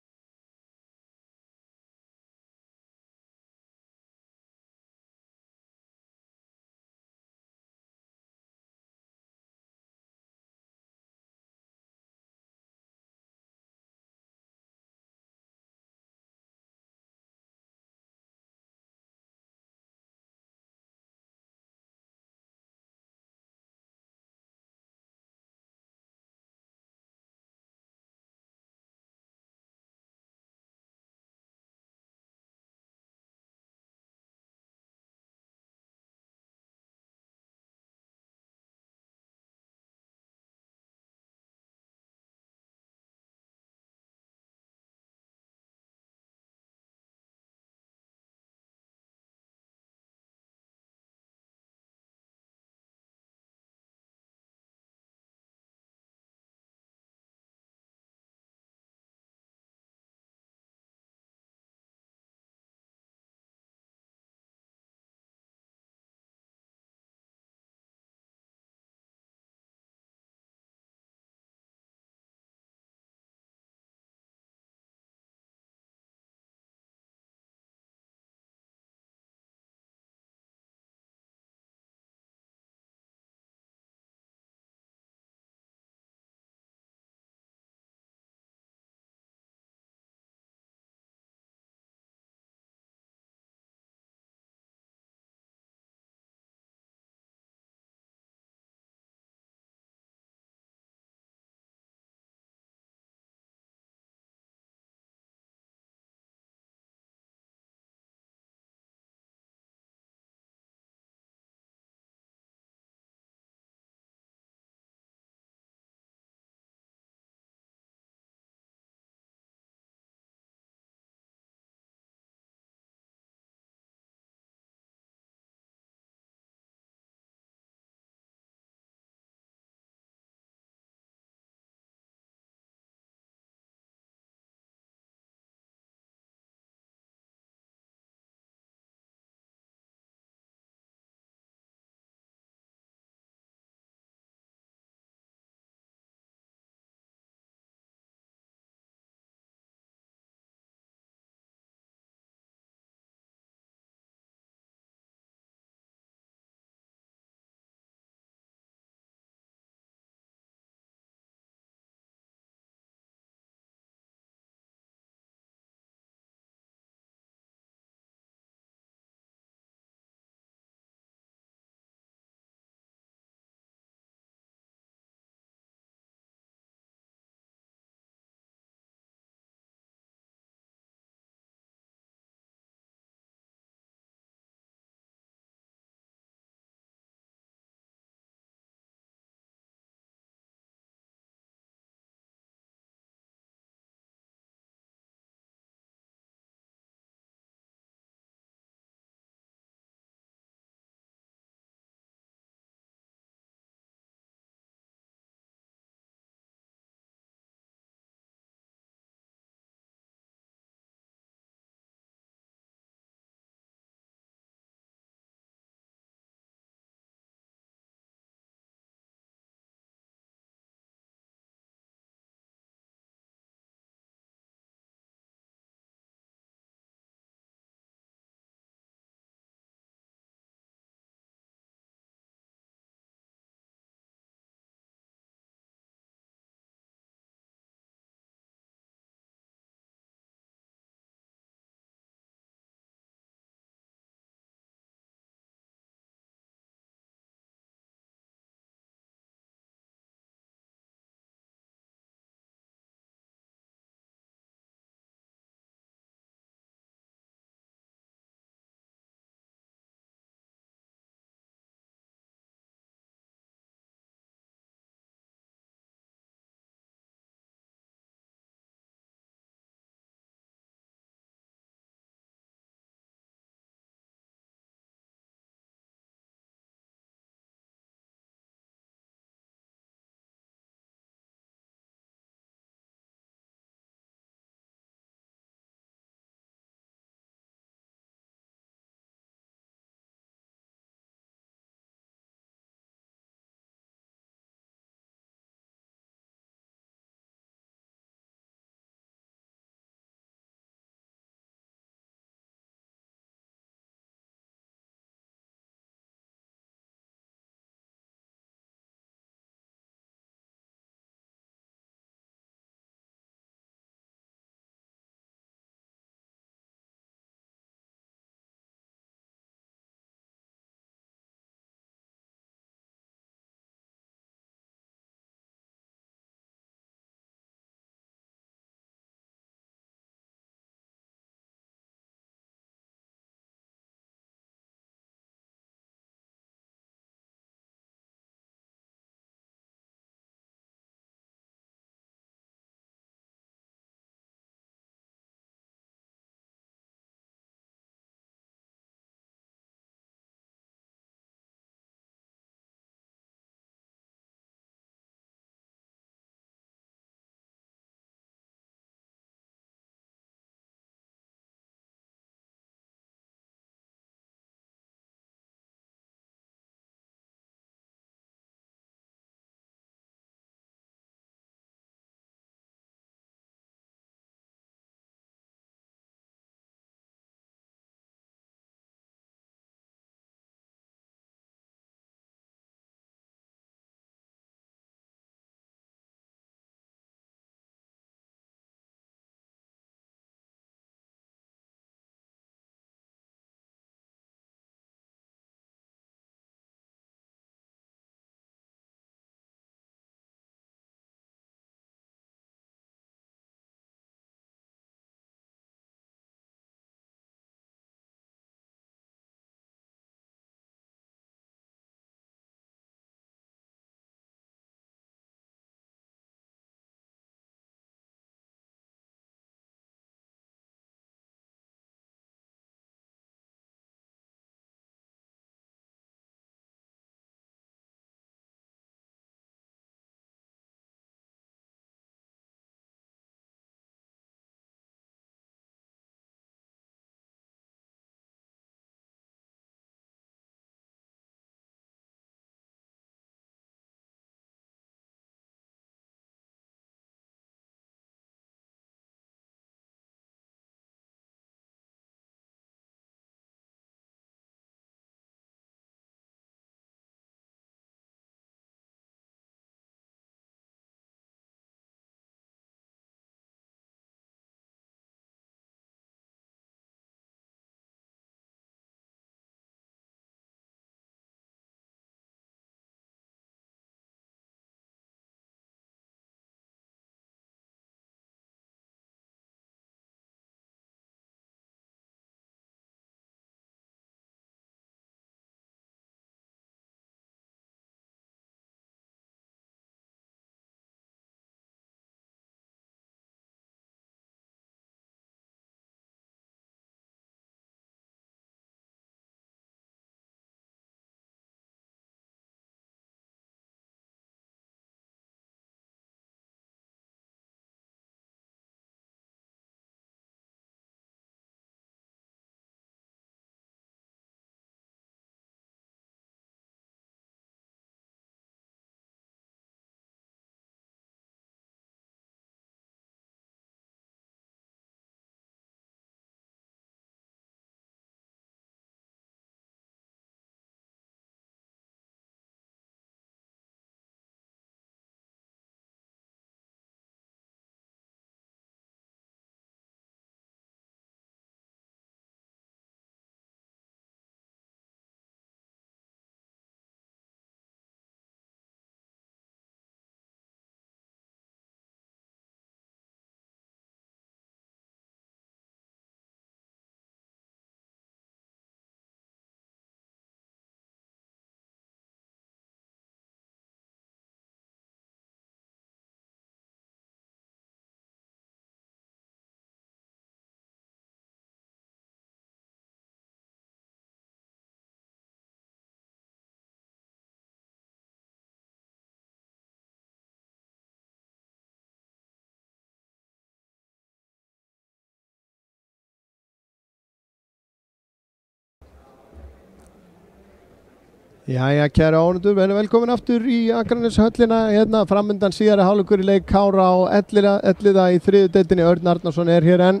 Jæja, kæra áhorfendur, velkomin aftur í Akraneshöllina, hérna framundan síðari hálfleikur í leik Kára og Elliða í þriðju deildinni. Örn Arnarsson hér enn.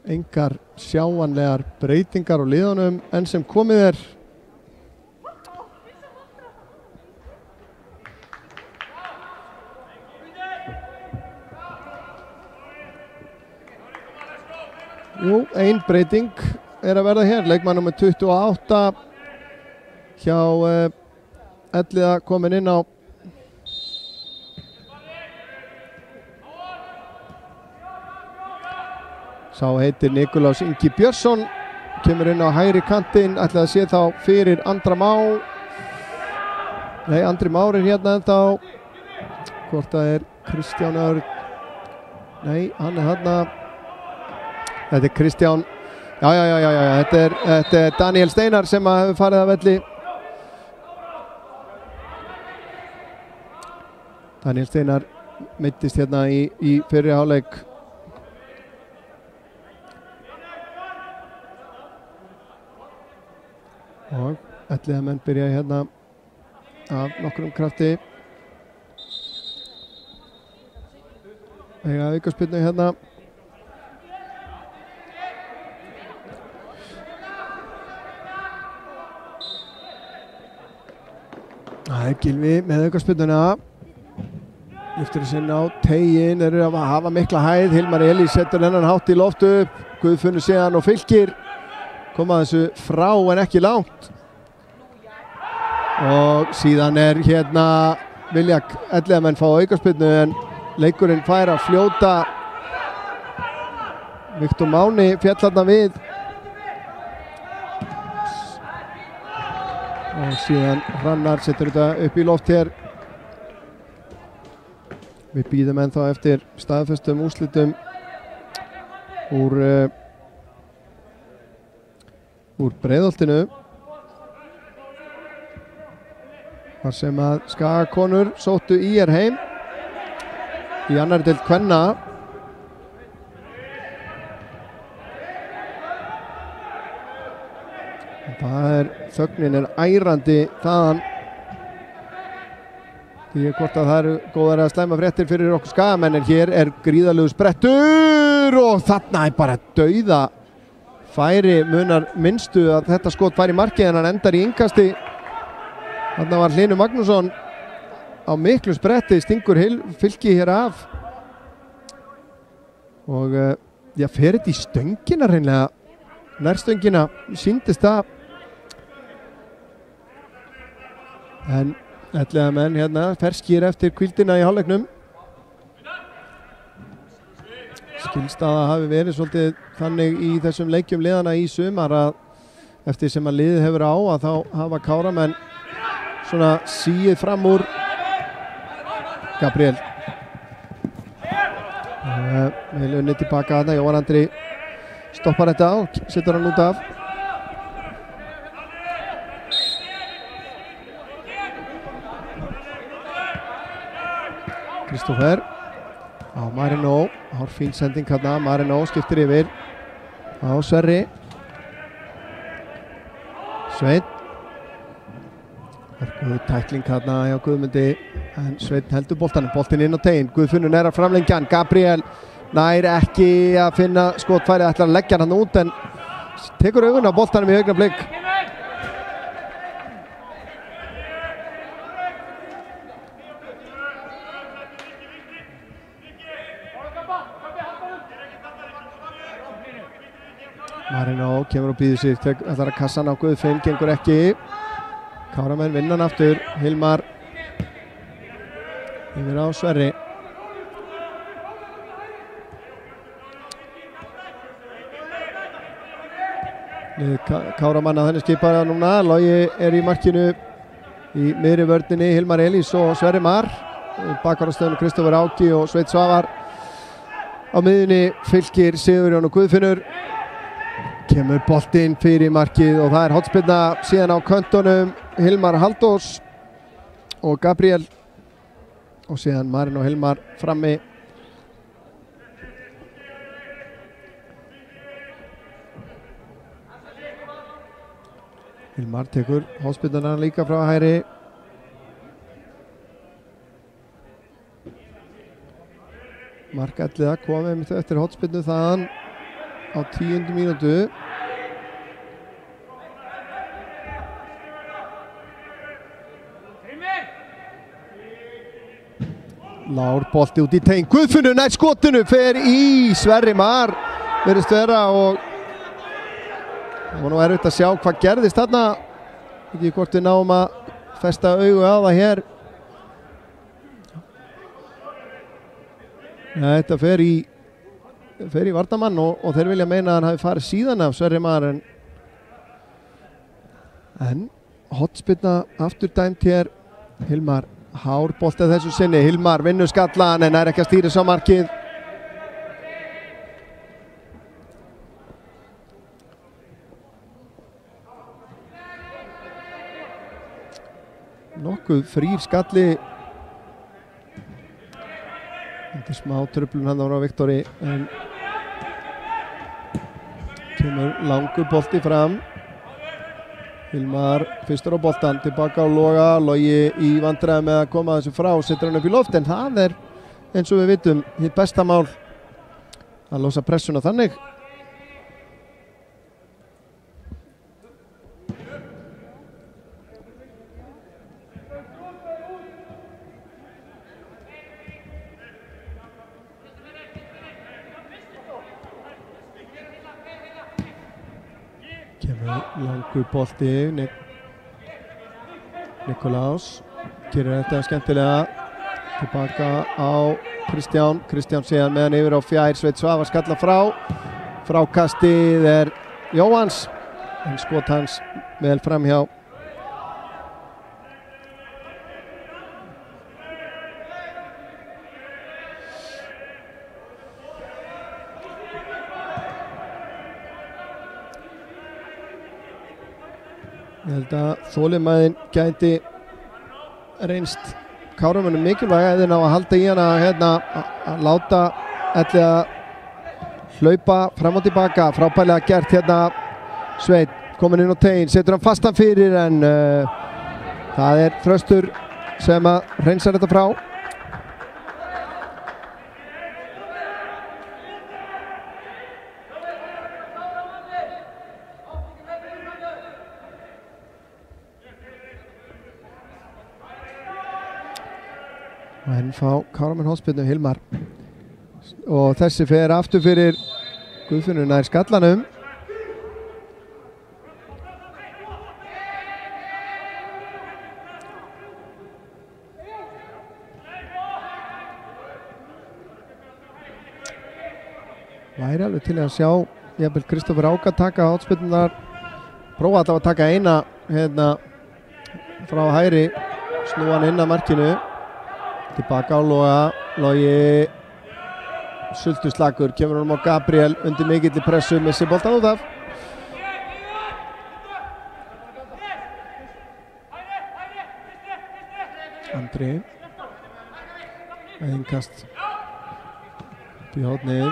Engar sjáanlegar breytingar á liðunum enn sem komið Jú, ein breyting að verða hér. Leikmann nummer 28 hjá Elliða komin inn á. Sá heitir Nikulás Ingi Björnsson, kemur inn á hægri kantinn, ætlaði að sé þá fyrir Andra Má. Nei, Andri Már hérna ennþá. Hvort það Kristján Örn. Nei, hann þarna. Þetta Kristján. Já, þetta Daniel Steinar sem hefur farið að velli. Daniel Steinar meiddist hérna í fyrri hálfleik. Og Elliða menn byrja hérna af nokkrum krafti. Eiga aukaspyrnu hérna. Það Gylfi með aukaspyrnuna. Lyftir þessi á tegin, eru að hafa mikla hæð. Hilmar Elí setur hennan hátt í loft upp. Guðfinnur síðan og Fylkir koma þessu frá en ekki langt. Og síðan hérna vilja Elliða menn fá aukaspyrnu en leikurinn fær að fljóta. Viktor Máni féll þarna við. Og síðan Hrannar setur þetta upp í loft hér. Við bíðum ennþá eftir staðfestum úrslitum úr Breiðholtinu. Þar sem að Skagakonur sóttu ÍR heim í annarri deild kvenna. Það þögnin ærandi þaðan. Því hvort að það eru góðar að slæma fréttir fyrir okkur Skagamenn, en hér gríðarlegur sprettur og þarna bara dauða færi munar minnstu að þetta skot færi í markið en hann endar í innkasti. Þarna var Hlynur Magnússon á miklu spretti, stingur Fylki hér af og fer þetta í stöngina hreinlega, nærstöngina, sýndist það. En Elliða menn hérna ferskir eftir hvíldina í hálfleiknum. Skilst að það hafi verið svolítið þannig í þessum leikjum liðana í sumar að eftir sem að liðið hefur á að þá hafa Káramenn svona síið fram úr. Gabriel vel unnið tilbaka þarna. Jóhann Andri stoppar þetta og setur hann út af. Kristoffer á Marino, hárfín sending hérna. Marino skiptir yfir á Sverri. Sveinn, góð tækling hérna hjá Guðmundi en Sveinn heldur boltinn inn á tegin. Guðfinnur að framlengja hann. Gabriel nær ekki að finna skotfæri, ætlar að leggja hann út en tekur augun á boltanum í augnablik. Marino kemur og býður sig, ætlar að kassa hann á Guðfinn, gengur ekki. Káramenn vinna hann aftur. Hilmar yfir á Sverri. Káramanna þenni skipar það núna. Logi í markinu í miðri vörninni. Hilmar Elís og Sverri Mar. Bakvarðarstöðun Kristoffer Áki og Sveit Svavar. Á miðjunni Fylkir, Sigurjón og Guðfinnur. Kemur boltinn fyrir markið og það hornspyrna síðan á köntunum. Hilmar Halldórs og Gabriel og síðan Marin og Hilmar frammi. Hilmar tekur hóspindarna líka frá hægri. Mark Elliða komið eftir hóspindu þaðan á 10. mínútu. Lár bolti út í tein. Guðfinnur nær skotinu, fer í Sverri Mar virðist vera og það var nú erfitt að sjá hvað gerðist þarna. Ekki hvort við náum að festa augu á það hér. Þetta fer í varnarmann og þeir vilja meina að hann hafi farið síðan af Sverri Mar en hotspinna aftur dæmt hér. Hilmar hár boltið þessu sinni. Hilmar vinnur skallan en er ekki að stýra sá markið. Nokkuð frýr skalli. Þetta er smá truflun hann á Viktori en kemur langur bolti fram. Hilmar fyrstur á boltan, tilbaka á Loga. Logi í vandræði með að koma þessu frá, setur hann upp í loft en það er eins og við vitum hitt besta mál að losa pressuna þannig. Langur bolti. Nikolás gerir þetta skemmtilega. Tilbaka á Kristján. Kristján síðan með hann yfir á fjær. Sveit Svavar skalla frá. Frákastið er Jóhans en skot hans vel framhjá. Ég held að þolinmæðin gæti reynst Káramönnum mikilvæg eða ná að halda í hana hérna að láta Elliða hlaupa fram og tilbaka. Frábærlega gert hérna. Sveit komin inn á tegin, setur hann fastan fyrir en það er Þröstur sem að reynsar þetta frá. En fá Káramann hóspinnu Hilmar og þessi fer aftur fyrir Guðfinnur nær skallanum. Væri alveg til að sjá jafnvel Kristoffer Áka taka hóspinnunar, prófa allavega að taka eina hérna frá hægri, snúa hann inn að markinu. Tilbaka á Loga. Logi sultuslagur, kemur honum á Gabriel undir mikilli pressu, missi boltan út af. Andri einkast upp í hóðnið.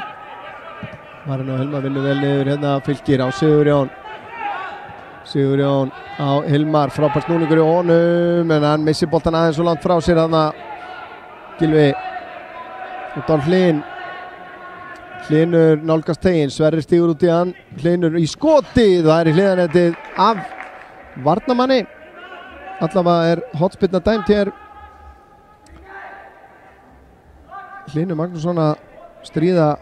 Marin og Hilmar vinnur vel niður hérna. Fylkir á Sigurjón. Sigurjón á Hilmar, frábær snúningur í honum en hann missi boltan aðeins svo langt frá sér þarna. Gylfi út á Hlyn. Hlynur nálgast tegin, Sverrir stígur út í hann. Hlynur í skoti, það er í hliðanettið af varnarmanni. Allavega er hotspinna dæmt hér. Hlynur Magnússon að stríða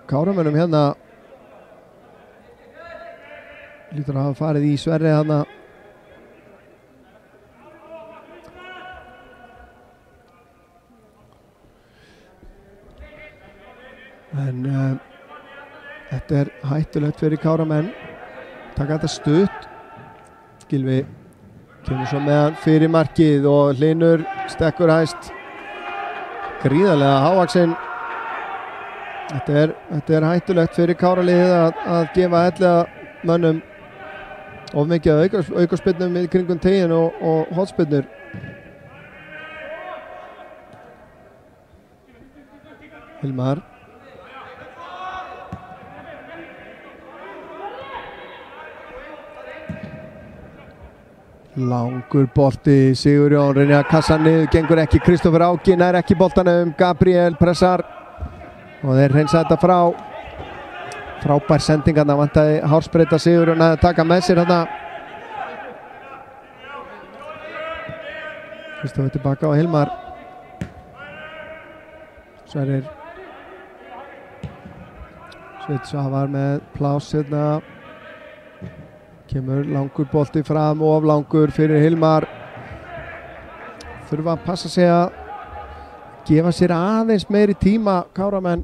Káramönnum hérna. Lítur að hafa farið í Sverri hérna. En þetta er hættulegt fyrir Káramenn. Taka þetta stutt. Gylfi kemur svo með hann fyrir markið og Hlynur stekkur hæst. Gríðarlega hávaxinn. Þetta er hættulegt fyrir Káraliðið að gefa Elliða mönnum of mikið aukaspyrnum í kringum tegin og hotspyrnur. Hilmar langur bolti, Sigurjón reynir að kassa niður, gengur ekki, Kristoffer Áki nær ekki boltanum, Gabriel pressar og þeir reynsa þetta frá. Frábær sending, þarna vantaði hársbreyta Sigurjón að taka með sér þarna. Kristoffer tilbaka á Hilmar. Sverrir Svavar með pláss hérna. Kemur langur bolti fram, of langur fyrir Hilmar. Þurfa að passa sig að gefa sér aðeins meiri tíma Káramenn.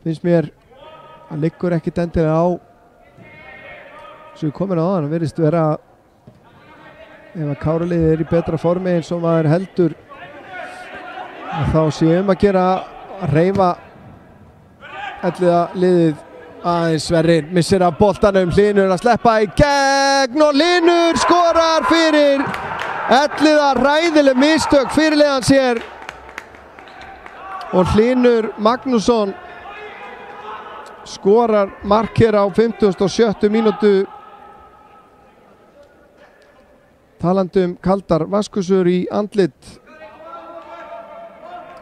Finnst mér að liggur ekkit endilega á sem komin á þann, virðist vera ef að Káraliðið er í betra formi eins og maður heldur þá sé að gera að reyfa elliða liðið aðeins. Sverrir missir af boltanum, Hlynur að sleppa í gegn og Hlynur skorar fyrir elliða. Ræðileg mistök fyrirliðan sér og Hlynur Magnússon skorar mark hér á 57. mínútu. Talandi kaldar vaskusur í andlit,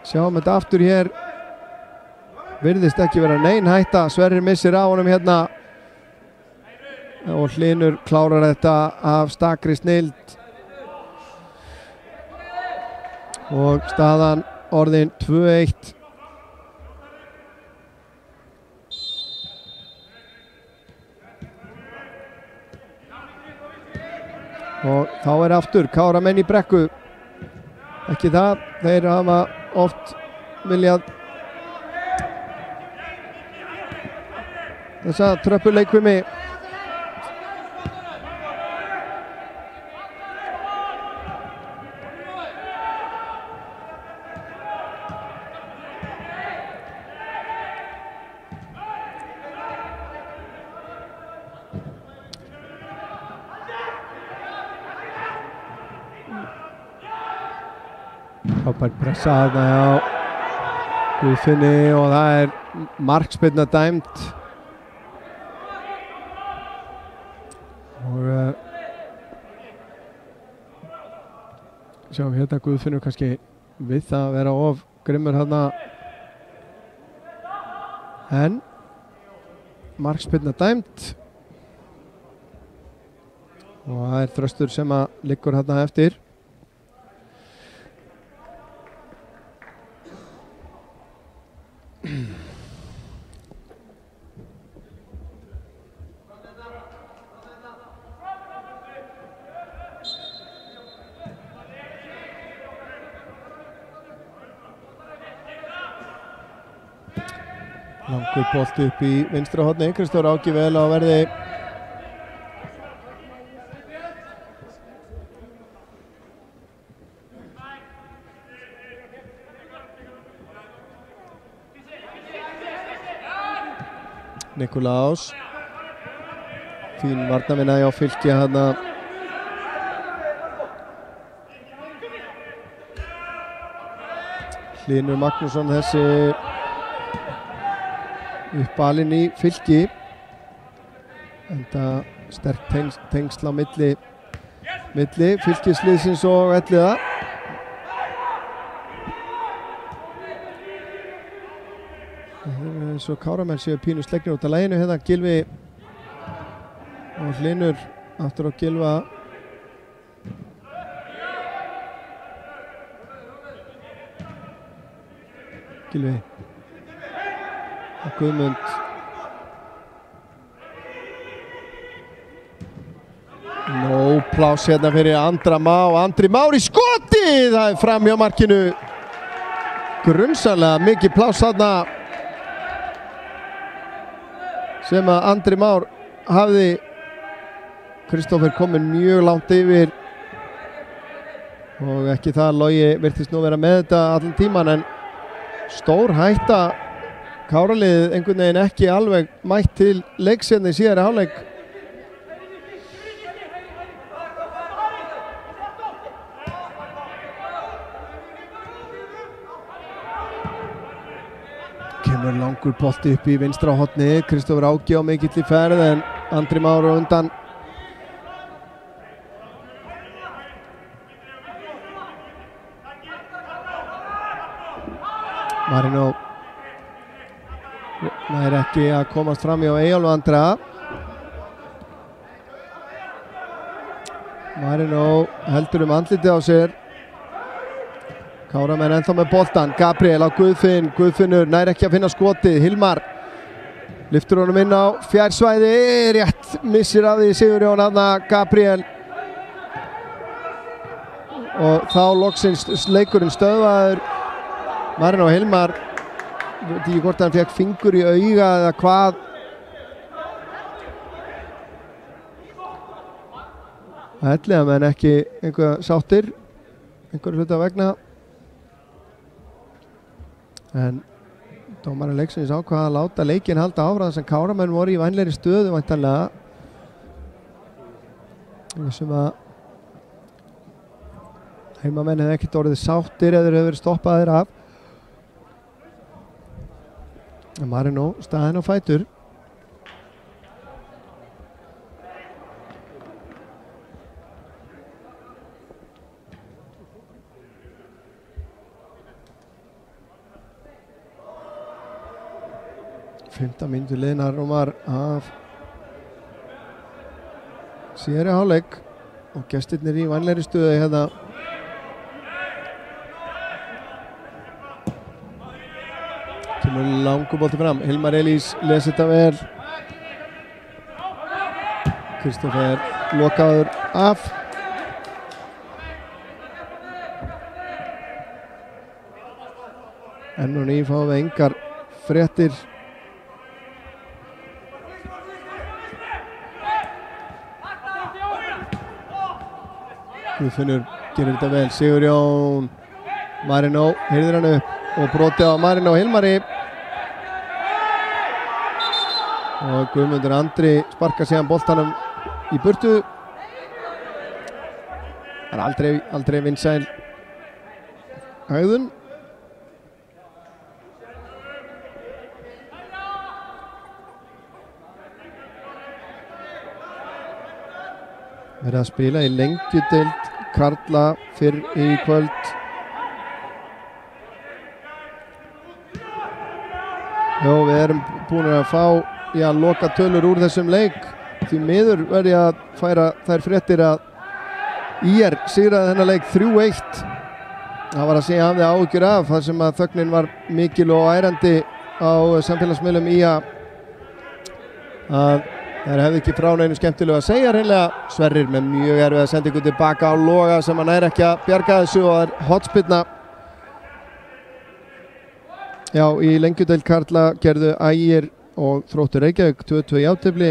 sjáum þetta aftur hér, virðist ekki vera nein hætta. Sverrir missir á honum hérna og Hlynur klárar þetta af stakri snilld og staðan orðin 2-1. Og þá er aftur Káramenn í brekku. Ekki það, þeir hafa oft viljað þessa tröppuleikvimi. Frábær pressa þarna hjá Guðfinni og það er markspyrna dæmd. Og sjáum hérna Guðfinnur kannski við það að vera of grimmur þarna. En markspyrna dæmd. Og það er Þröstur sem að liggur þarna eftir. Langur bolti upp í vinstra horni, Kristoffer Áki vel á verði. Nikolás, fín varnarvinna hjá Fylki hérna. Hlynur Magnússon þessi uppalinn í Fylki, enda sterk tengsl á milli Fylkisliðsins og Elliða. Svo Káramenn séu pínu slegnir út af læginu hérna. Gylfi og Hlynur aftur á Gylfa. Gylfi og Guðmund. Nó pláss hérna fyrir Andra Má. Andri Már í skoti, það er fram hjá markinu. Grunsamlega mikið pláss þarna sem að Andri Már hafði. Kristoffer kominn mjög langt yfir og ekki það, Logi virtist nú vera með þetta allan tíman, en stór hætta. Káraliðið einhvern veginn ekki alveg mætt til leiks hérna í síðari hálfleik. langur bolti upp í vinstra horni, Kristófur Áki á mikill í ferð en Andri Már á undan. Marino nær ekki að komast fram hjá Eyjólf Andra. Marino heldur andlitið á sér. Káramenn ennþá með boltan, Gabriel á Guðfinn, Guðfinnur nær ekki að finna skotið, Hilmar lyftur honum inn á fjársvæði, rétt missir af því Sigurjón aðna, Gabriel og þá loksins leikurinn stöðvaður. Marino Hilmar, veit ekki hvort hann fekk fingur í auga eða hvað. Ætliða menn ekki einhverja sáttir, einhverju hluta vegna. En dómarinn leiksins ákvað að láta leikinn halda áfram sem Káramenn voru í vænlegri stöðu væntanlega. Þessum að heimamenn hefði ekkert orðið sáttir eða hefur verið stoppaðir af. Marino staðinn á fætur. Fymta mínútu liðnar Rómar af síðari hálfleik og gestirnir í vænlegri stöðu hérna. Kemur langur bolti fram, Hilmar Elís lesi þetta vel. Kristófer lokaður af. Enn og ný fáum við engar fréttir. Guðfinnur gerir þetta vel, Sigurjón, Marino, heyrðir hann upp og brotið á Marino Hilmari og Guðmundur Andri sparkar síðan boltanum í burtu. Það er aldrei vinsæl hegðun. Verið að spila í lengjudeild karla fyrr í kvöld. Jó, við erum búin að fá loka tölur úr þessum leik. Því miður verði að færa þær fréttir að ÍR sigraði þennan leik 3-1. Það var að segja hafði áhyggjur af þar sem að þögnin var mikil og ærandi á samfélagsmiðlum í að þær hefði ekki frá neinu skemmtilegu að segja hreinlega. Sverrir með mjög erfið sendingu tilbaka á Loga sem hann ekki að bjarga þessu og það er hotspinna. Já, í lengjudeild karla gerðu Ægir og Þróttur Reykjavík 2-2 jafntefli.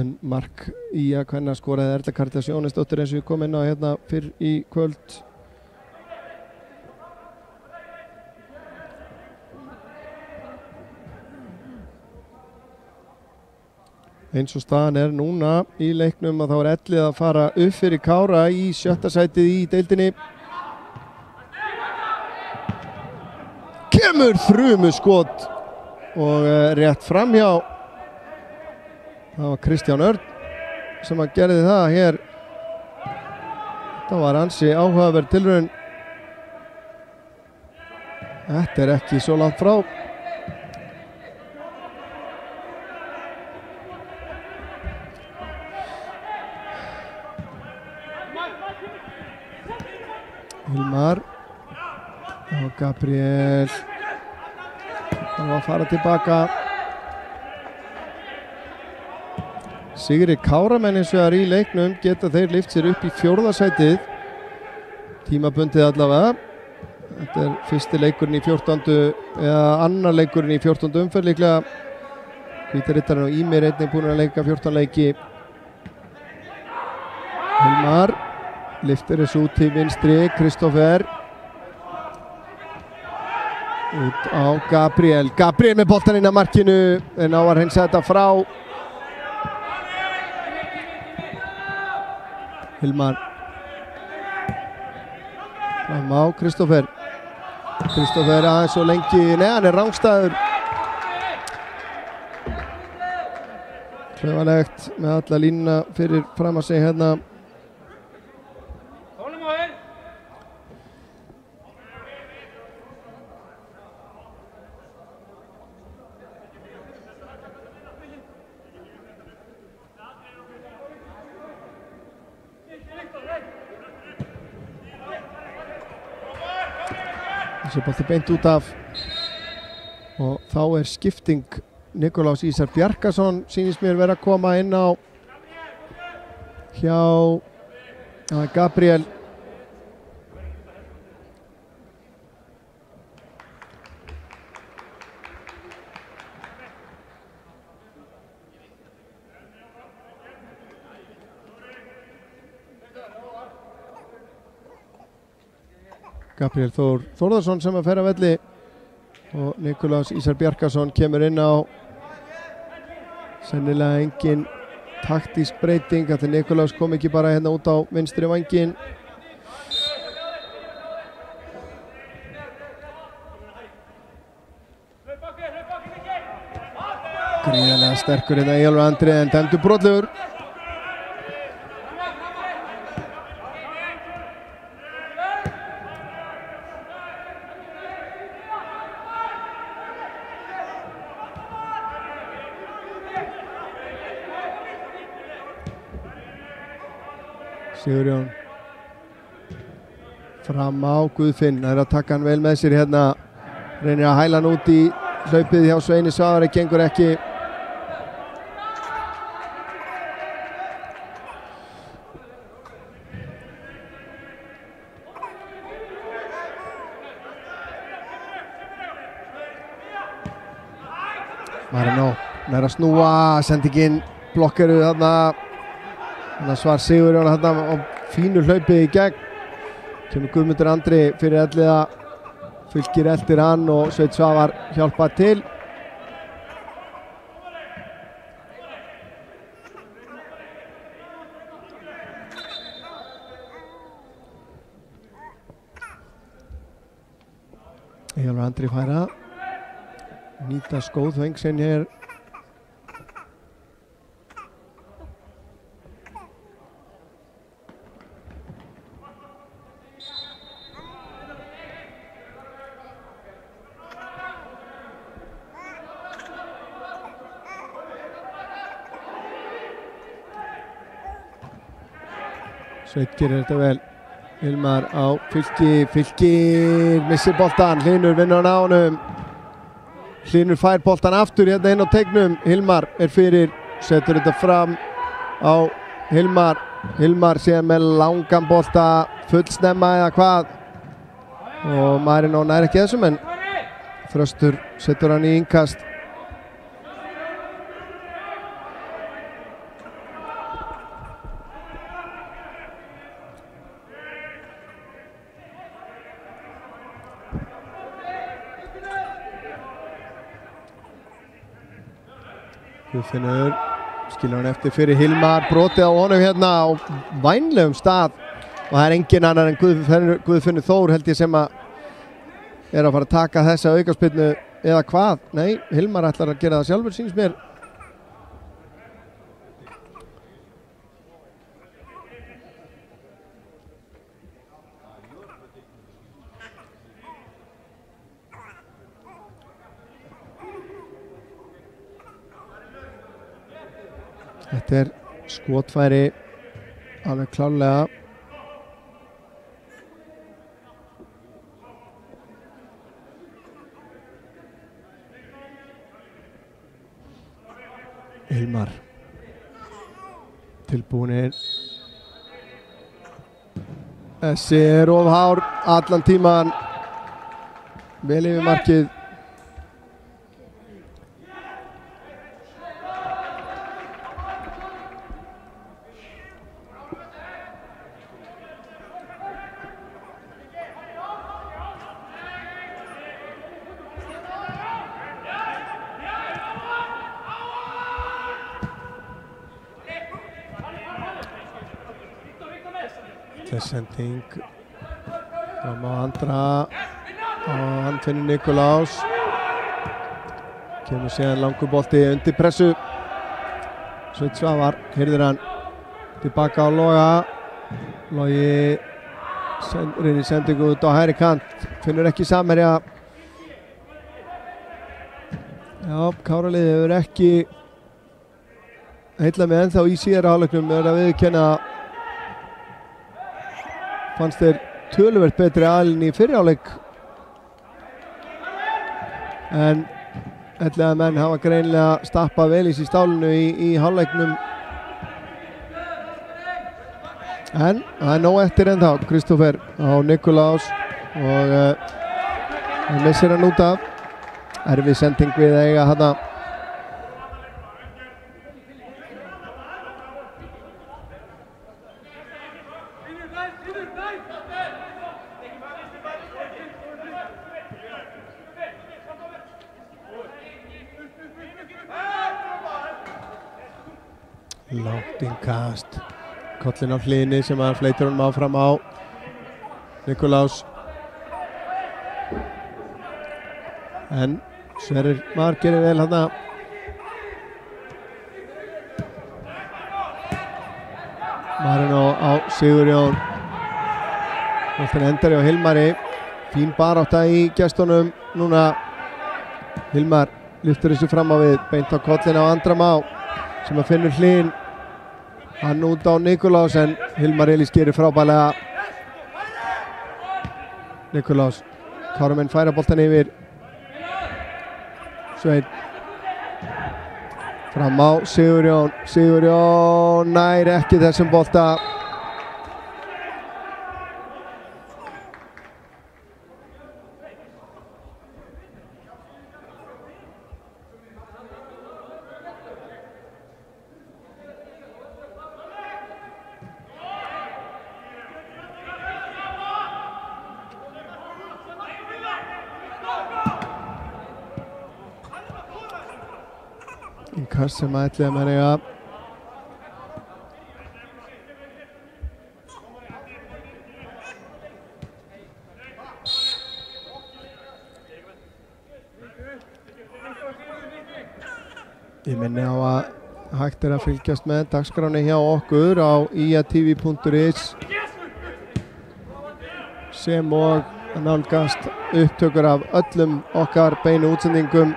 En mark í að kvenna skoraði Erla Karítas Jóhannesdóttir eins og við komum inn á hérna fyrr í kvöld. Eins og staðan er núna í leiknum að þá er Ellið að fara upp fyrir Kára í 7. sætið í deildinni. Kemur þrumuskot og rétt framhjá. Það var Kristján Örn sem að gerði það hér. Það var ansi áhugaverð tilraun. Þetta er ekki svo langt frá. Hilmar og Gabriel það var að fara tilbaka. Sigri Káramenn hins vegar í leiknum geta þeir lyft sér upp í 4. sætið tímabundið allavega. Þetta er fyrsti leikurinn í 14. eða annar leikurinn í 14. umferð líklega. Hvítarittarinn og Ímir einnig búin að leika 14 leiki. Hilmar lyftir þessu út til vinstri, Kristófer út á Gabriel. Gabriel með boltan inn að markinu en á að hreinsa þetta frá. Hilmar fram á Kristoffer aðeins og lengi, nei hann er rangstæður. Klauvalegt með alla línuna fyrir fram að sig hérna. Þessi bolti beint út af og þá er skipting. Nikolás Ísar Bjarkason sýnist mér vera að koma inn á hjá Gabriel. Gabriel Þór Þórðarsson sem að fer að velli og Nikolás Ísar Bjarkason kemur inn á. Sennilega engin taktísk breyting, að Nikolás kom ekki bara hérna út á vinstri vænginn. Gríðarlega sterkur hérna Eyjólfur Andri en dæmdur brotlegur. Sigurjón fram á Guðfinn, er að taka hann vel með sér hérna, reynir að hæla hann út í hlaupið hjá Sveini Svavari, gengur ekki. Marino nær að snúa, sendingin blokkeruð þarna. Annars var Sigurjón þarna á fínu hlaupið í gegn. Kemur Guðmundur Andri fyrir Elliða, Fylkir eldir hann og Sveinn Svavar hjálpa til. Eyjólfur Andri fær að nýta skóðvæng sinn hér. Sveit gerir þetta vel. Hilmar á Fylkir missir boltan, Hlynur vinnur hann á honum. Hlynur fær boltan aftur hérna inn á teignum. Hilmar er fyrir, setur þetta fram á Hilmar. Hilmar sé með langan bolta, fullsnemma eða hvað. Og Marino nær ekki þessum en Þröstur setur hann í innkast. Guðfinnur skilur hann eftir fyrir Hilmar, brotið á honum hérna á vænlegum stað og það er engin annar en Guðfinnur Þór held ég sem að er að fara að taka þessa aukaspyrnu eða hvað. Nei, Hilmar ætlar að gera það sjálfur, sýnist mér. Þetta er skotfæri alveg klárlega. Hilmar tilbúinir. Þessi er of hár allan tíman. Vel yfir markið. falleg sending fram á Andra og hann finnur Nikolás, kemur síðan langur bolti undir pressu. Sveinn Svavar hirðir hann tilbaka á Loga. Logi reynir sendingu út á hægri kant, finnur ekki samherja. Já, Káraliðið hefur ekki heillað mig ennþá í síðara hálfleiknum, er að viðurkenna. Fannst þeir töluvert betri aðilinn í fyrri hálfleik, en ellega menn hafa greinilega stappað vel í sér stálinu í hálfleiknum. En það er nóg eftir ennþá. Kristoffer á Nikolás og hann missir hann út af. Erfið sending við að eiga hana. Langt innkast. Kollin á hliðinni sem að fleytir honum áfram á Nikolás. En Sverrir Mar gerir vel hana. Marino á Sigurjón. Boltinn endar hjá Hilmari. Fín barátta í gestunum núna. Hilmar lyftur þessu fram á við, beint á kollin á Andra Má sem að finnur hlýn. Hann út á Nikolás, en Hilmar Elís gerir frábælega. Nikolás, Káramenn færa boltan yfir. Sveinn fram á Sigurjón. Sigurjón nær ekki þessum bolta. Innkast sem að ætliða menn eiga. Ég minni á að hægt er að fylgjast með dagskráni hjá okkur á iatv.is sem og að nálgast upptökur af öllum okkar beinu útsendingum.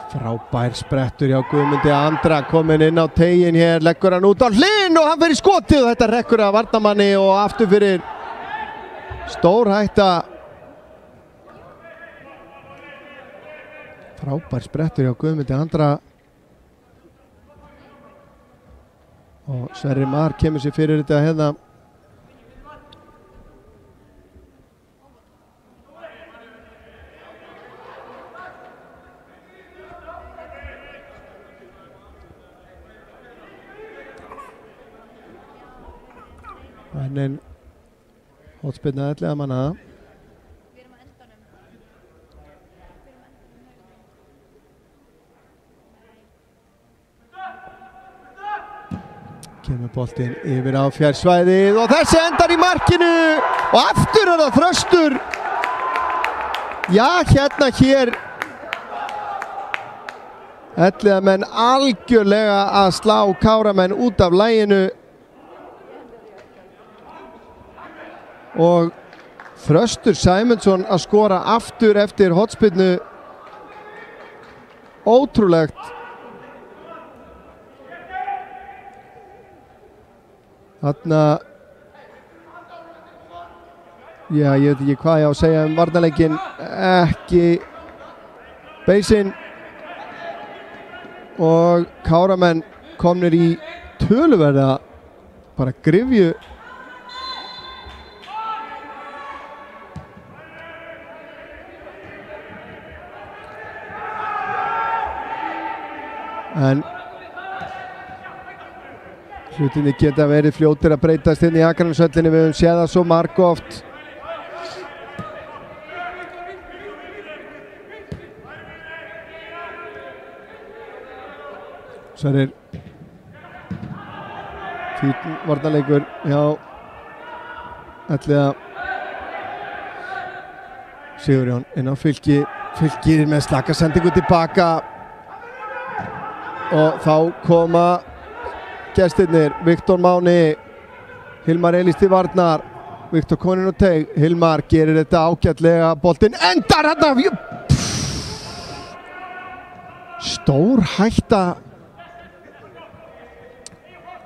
Frábær sprettur hjá Guðmundi Andra, kominn inn á teiginn hér, leggur hann út á hlinn og hann fer í skotið og þetta rekkur af varnarmanni og aftur fyrir. Stór hætta. Frábær sprettur hjá Guðmundi Andra og Sverrir Mar kemur sér fyrir þetta hérna. En hótspyrna ellega manna. Kemur boltinn yfir á fjársvæðið og þessi endar í markinu og aftur er það Þröstur. Já, hérna hér ellega menn algjörlega að slá Káramenn út af laginu. Og Þröstur Sæmundsson að skora aftur eftir hornspyrnu. Ótrúlegt. Þarna, já, ég veit ekki hvað ég á að segja varnarleikinn, ekki beisinn og Káramenn komnir í töluverða bara gryfju. En hlutinni geta verið fljótir að breytast inn í Akraneshöllinni, við höfum séð það svo margoft. Sverrir Fýtn varnarleikur hjá Elliða. Sigurjón inn á Fylkir með slaka sendingu tilbaka og þá koma gestirnir. Viktor Máni, Hilmar Elís til varnar, Viktor komin og teig, Hilmar gerir þetta ágætlega, boltinn endar hérna. Stór hætta.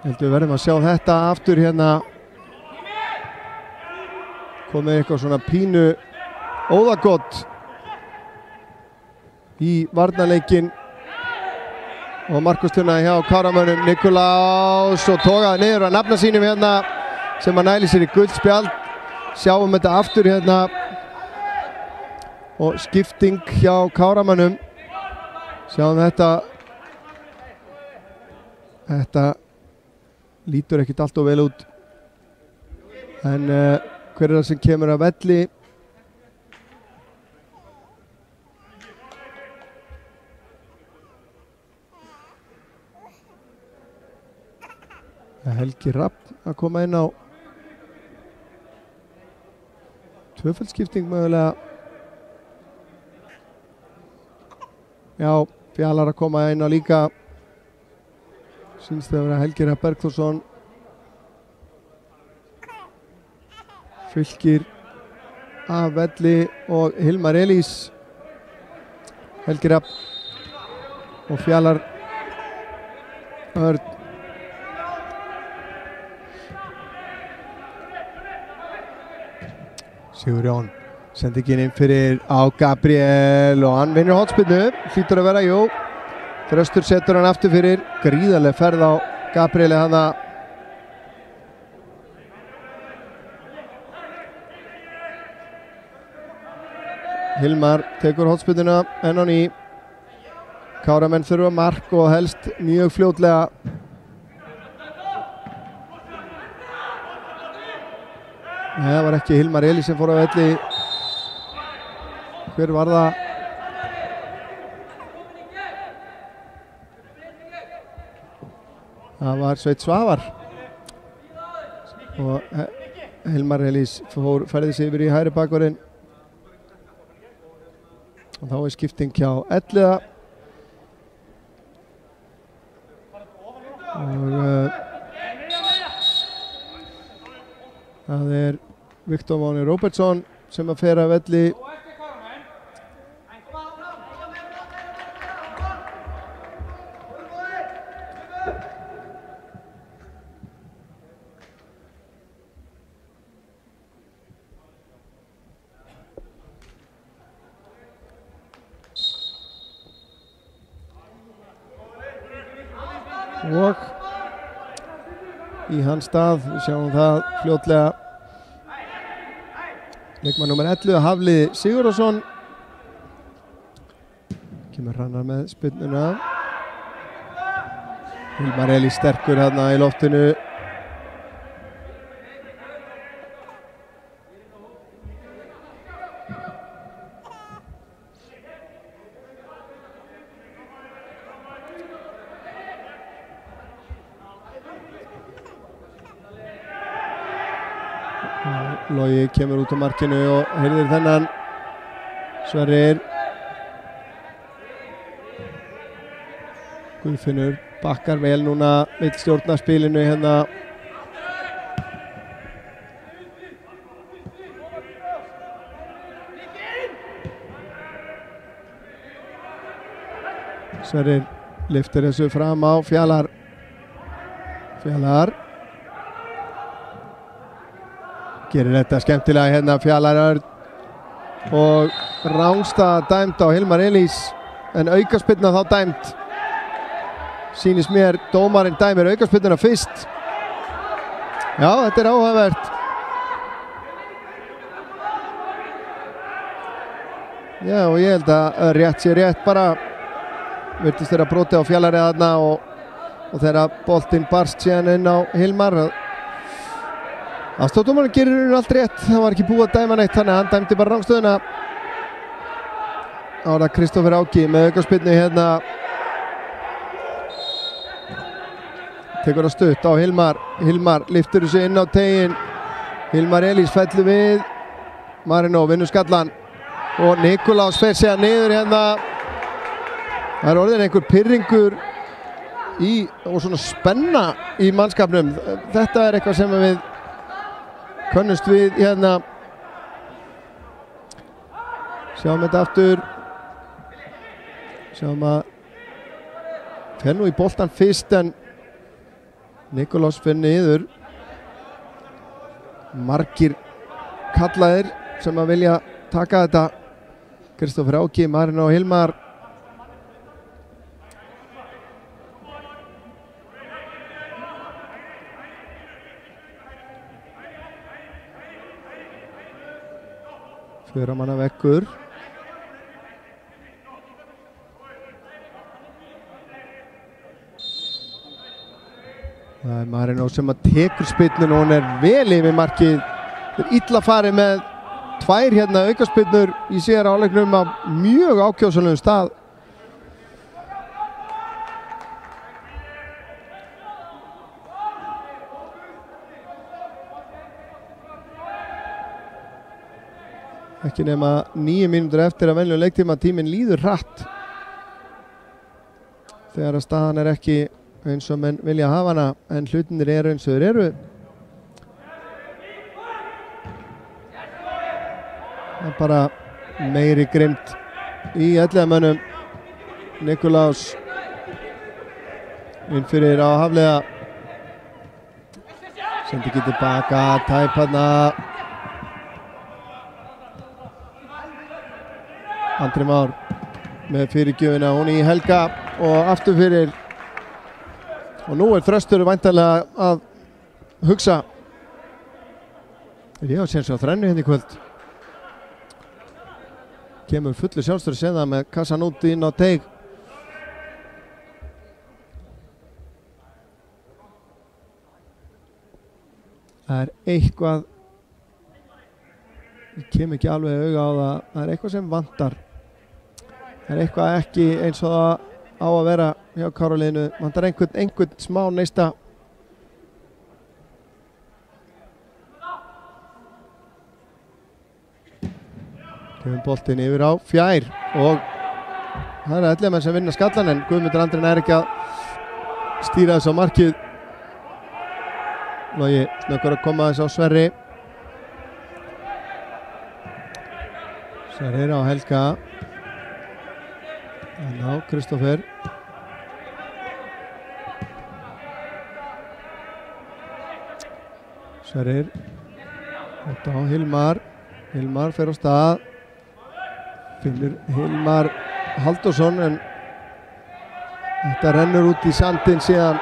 Heldur við verðum að sjá þetta aftur hérna. Komið eitthvað svona pínu óðagott í varnarleikin og markastuna hjá Káramönnum. Nikolás og togaði niður að nafna sínum hérna sem að næli sér í guldspjald. Sjáum þetta aftur hérna og skipting hjá Káramönnum. Sjáum þetta lítur ekkert allt of vel út en hver er það sem kemur að velli? Helgi Rapp að koma inn á. Tvöfaldskipting mögulega. Já, Fjalar að koma inn á líka. Sýnst það að vera Helgi Rapp Bergþórsson. Fylkir af velli og Hilmar Elís. Helgi Rapp og Fjalar Örn. Sigurjón sendi ekki inn fyrir á Gabriel og hann vinnur hornspyrnu. Hlýtur að vera, jú. Þröstur setur hann aftur fyrir. Gríðarleg ferð á Gabrieli hana. Hilmar tekur hornspyrnuna enn á ný. Káramenn þurfa mark og helst mjög fljótlega. Það var ekki Hilmar Elís sem fór á velli. Hver var það? Það var Sveit Svavar. Og Hilmar Elís færði sig yfir í hægri bakvörðinn. Og þá er skipting hjá Elliða. Og það er Viktor Máni Róbertsson sem að fer að velli. Og í hans stað, við sjáum það fljótlega, leikmann nummer 11, Hafliði Sigurðarsson. Kemur Hrannar með spyrnuna. Hilmar Elís sterkur hérna í loftinu. Logi kemur út á markinu og heyrðir þennan. Sverrir. Guðfinnur bakkar vel núna, vill stjórna spilinu hérna. Sverrir lyftir þessu fram á Fjalar. Fjalar gerir þetta skemmtilega hérna, Fjalar Örn og rangstaða dæmd á Hilmar Elís en aukaspyrna þá dæmd. Sýnist mér dómarinn dæmir aukaspyrnuna fyrst. Já, þetta er áhugavert. Já, og ég held að rétt sé rétt bara. Virtist þeirra broti á Fjalari þarna og þeirra boltinn barst síðan inn á Hilmar. Aðstoðardómarinn gerir allt rétt, það var ekki búið að dæma neitt, þannig að hann dæmdi bara rangstöðuna. Þá er það Kristófer Áki með aukaspyrnu hérna. tekur það stutt á Hilmar lyftur þessu inn á tegin, Hilmar Elís fellur við, Marino vinnur skallan og Nikolás fer sér niður hérna. Það orðin einhver pirringur og svona spenna í mannskapnum. Þetta eitthvað sem við könnumst við hérna. Sjáum þetta aftur. Sjáum að fer nú í boltan fyrst en Nikolás fer niður. Margir kallaðir sem að vilja taka þetta. Kristófer Áki, Marino og Hilmar. Fjöramanna vekkur. Það er Marino sem að tekur spyrnun og hún er vel yfir markið. Það er illa farið með tvær hérna aukaspyrnur í síðara hálfleiknum á mjög ákjósanlegum stað. Ekki nema 9 mínútur eftir að venjulegum leiktíma, tíminn líður hratt þegar að staðan er ekki eins og menn vilja hafa hana, en hlutinir eru eins og þeir eru. Það er bara meiri grimmd í elliðamönnum. Nikolás inn fyrir á haflega, sendi ekki tilbaka, tæp hana. Andri Már með fyrirgjöfina, hún í Helga og aftur fyrir, og nú er Þröstur væntanlega að hugsa, er ég á séns á þrennu hérna í kvöld? Kemur fullu sjálfstöru seða með kassan út inn á teig. Það er eitthvað, ég kem ekki alveg auga á það, það er eitthvað sem vantar. Það er eitthvað ekki eins og það á að vera hjá Karolínu. Vantar einhvern smá neista. Kemur boltinn yfir á Fjær og það er elliðamenn sem vinna skallan, en Guðmundur Andri er ekki að stýra þess á markið. Logi snöggur að koma þess á Sverri. Sverrir á Helga. En á Kristófer. Sverrir. Þetta á Hilmar. Hilmar fer á stað. Finnur Hilmar Halldórsson, en þetta rennur út í sandinn síðan.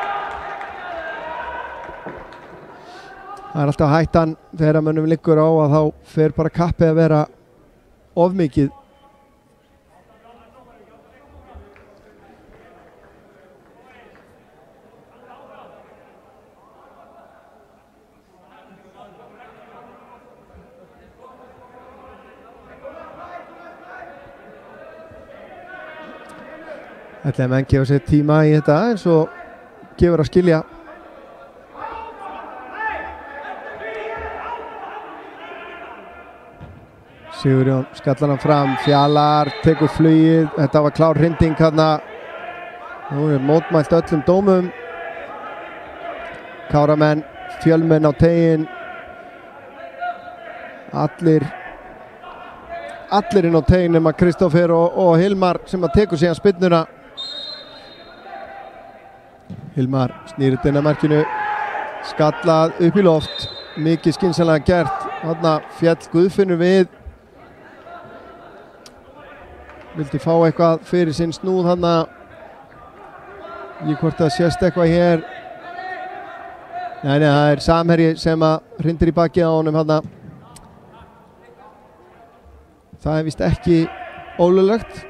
Það er alltaf hættan þegar mönnum liggur á að þá fer bara kappið að vera of mikið. Ætlaði menn gefa sér tíma í þetta eins og gefur að skilja. Sigurjón skallar hann fram, Fjalar tekur flugið, þetta var klár hrinding hérna. Nú er mótmælt öllum dómum. Káramenn, Fjölmenn á tegin. Allir inn á tegin nema Kristófer og Hilmar sem að tekur síðan spyrnuna. Hilmar snýr þetta inn að markinu, skallað upp í loft, mikið skynsamlega gert. Þarna fjall Guðfinnur við, vildi fá eitthvað fyrir sinn snúð þarna. Ég hvort það sést eitthvað hér. Nei, það er Samherji sem að hrindir í bakið á honum þarna. Það er víst ekki ólöglegt.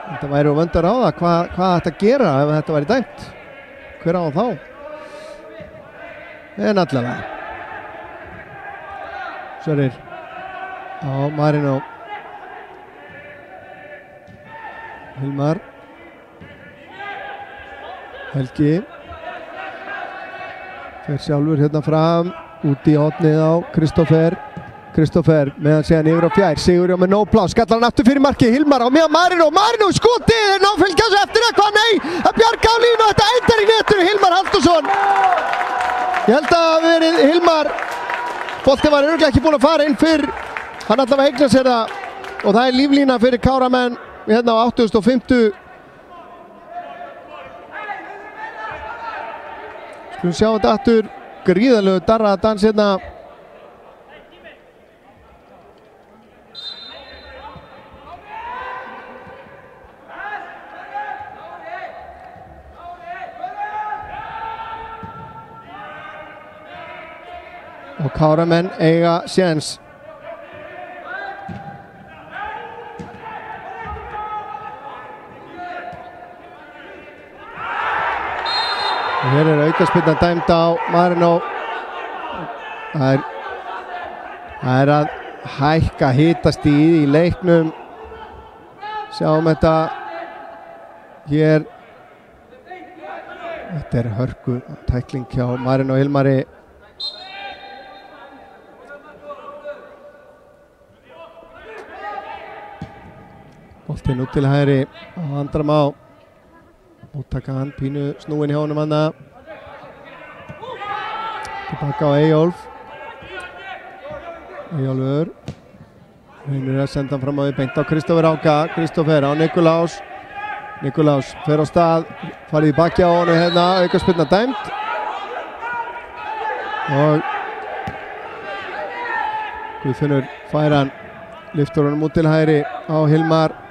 Þetta væri á vöndar á það, hvað ætti að gera ef þetta væri dæmt? Hver á þá? En allavega. Sverrir á Marino. Hilmar. Helgi fer sjálfur hérna fram út í hornið á Kristoffer meðan séðan yfir á fjær Sigurjón með nóg pláss, skallar hann aftur fyrir marki Hilmar á meðan Marino skotið er náfylgja svo eftir eitthvað, nei að bjarga á línu, þetta endar í netinu Hilmar Halldórsson ég held að hafi verið Hilmar boltinn var örugglega ekki búinn að fara inn fyrr hann allavega eignar sér það og það er líflína fyrir Káramenn hérna á 85. Skulum sjá þetta aftur gríðalegu darradans hérna og Káramenn eiga séns og hér er aukaspyrna dæmd á Marino það er að hækka hitastigið í leiknum sjáum þetta hér þetta er hörku tækling hjá Marino Hilmari boltinn út til hægri á Andra Má úttaka hann pínu snúin hjá honum hann tilbaka á Eyjólfur reynir að senda hann fram á því beint á Kristoffer Áka Kristoffer á Nikulás fer á stað farið í bakki á honum hérna aukaspyrna dæmd og Guðfinnur fær hann lyftur honum út til hægri á Hilmar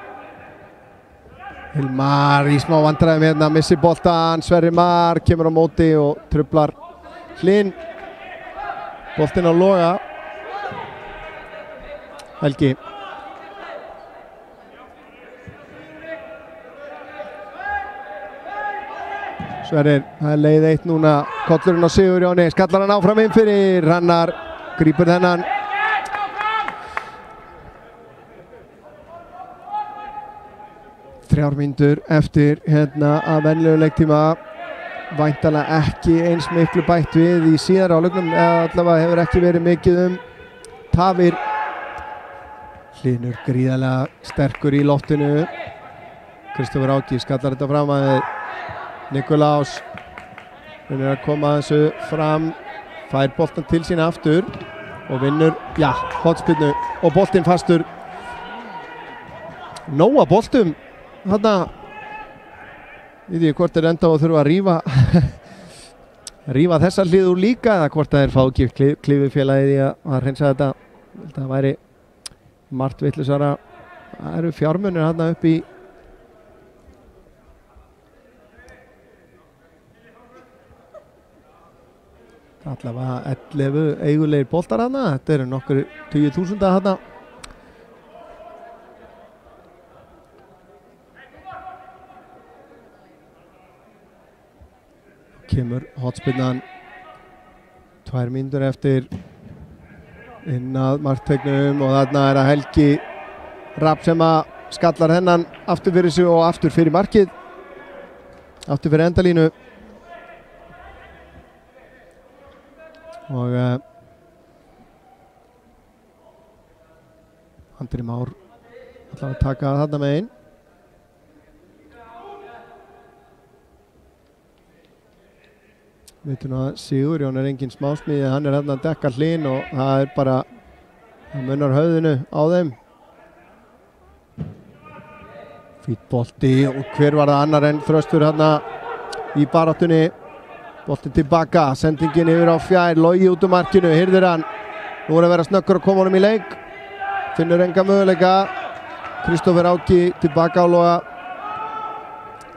í smá vandræðum hérna, missir boltan, Sverrir Mar kemur á móti og truflar Hlyn, boltinn á Loga, Helgi. Sverrir, það er leið 1 núna, kollurinn á Sigurjóni, skallar hann áfram inn fyrir, Hrannar grípur þennan. 3 mínútur eftir hérna að venjulegu leiktíma væntanlega ekki eins miklu bætt við í síðara áleiknum eða allavega hefur ekki verið mikið tafir Hlynur gríðarlega sterkur í loftinu Kristoffer Áki skallar þetta fram að Nikulás hann er að koma þessu fram fær boltan til sína aftur og vinnur, hornspyrnu og boltinn fastur nóga boltum þarna veit ég hvort enda og þurfa að rífa þessa hlið úr líka eða hvort það fá ekki klifufélagið í að hreinsa þetta það væri margt vitlausara það eru fjármunir þarna upp í allavega 11 eigulegir boltar þarna þetta eru nokkur 10.000 þarna kemur hotspinnan 2 mínútur eftir inn að marktegnum og þarna er að Helgi Rapp sem að skallar hennan aftur fyrir sig og aftur fyrir markið aftur fyrir endalínu og Andri Már ætlar að taka þarna með inn Vitum að Sigurjón er engin smásmiði, hann er hérna að dekka Hlyn og það er bara, það munar höfðinu á þeim. Fýtt bolti og hver var það annar en Þröstur hérna í baráttunni. Boltin tilbaka, sendingin yfir á fjær, Logi út úr markinu, hirðir hann. Nú er að vera snöggur að koma honum í leik. Finnur enga möguleika. Kristoffer Áki tilbaka á Loga.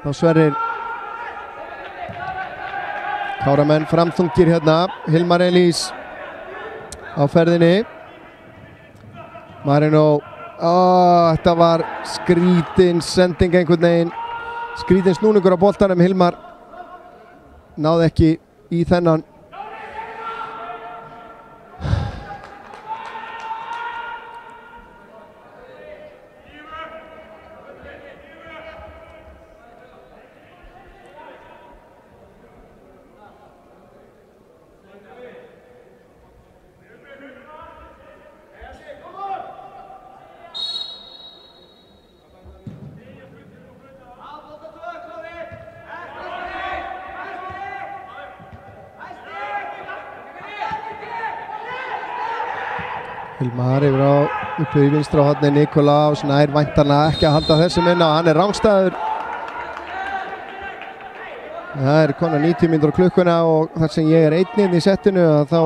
Þá Sverrir. Káramenn framþungir hérna, Hilmar Elís á ferðinni. Marino, þetta var skrítin sending einhvern veginn. Skrítin snúningur á boltanum, Hilmar náði ekki í þennan. Hilmar yfir á uppi í vinstra horni, Nikolás nær væntanlega ekki að halda þessum inn á, hann rangstæður. Það konar 90 mínútur á klukkuna og þar sem ég einn í settinu þá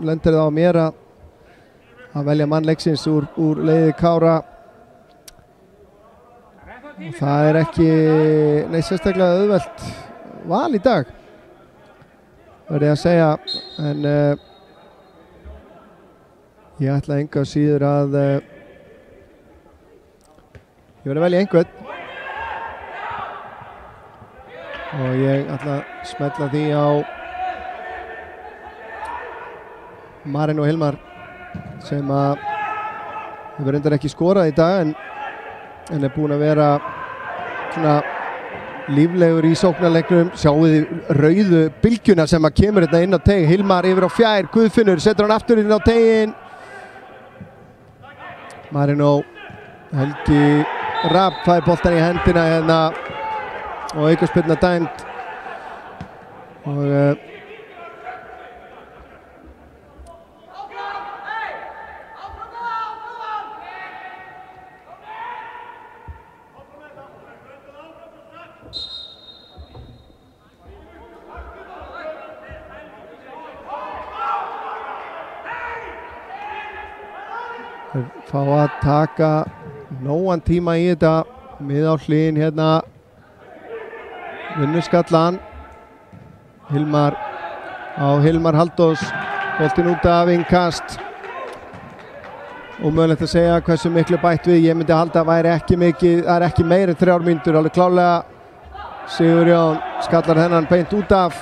lendir það á mér að velja mann leiksins úr leiði Kára. Og það ekki neitt sérstaklega auðvelt val í dag, verði að segja, en ég ætla enga síður að ég verði að velja einhvern og ég ætla að smella því á Marino Hilmar sem að hefur reyndar ekki skorað í dag en búinn að vera svona líflegur í sóknarleiknum. Sjáum við rauðu bylgjuna sem að kemur hérna inn á teig. Hilmar yfir á fjær, Guðfinnur setur hann aftur inn á tegin. Marino, Helgi Rapp fær boltan í hendina hérna og aukaspyrna dæmd og fá að taka nógan tíma í þetta mið á hlýn hérna vinnuskallan Hilmar á Hilmar Halldórs, boltinn út af innkast og mögulegt að segja hversu miklu bætt við. Ég myndi halda að væri ekki mikið, það ekki meira en 3 mínútur, alveg klálega. Sigurjón skallar hennan beint út af.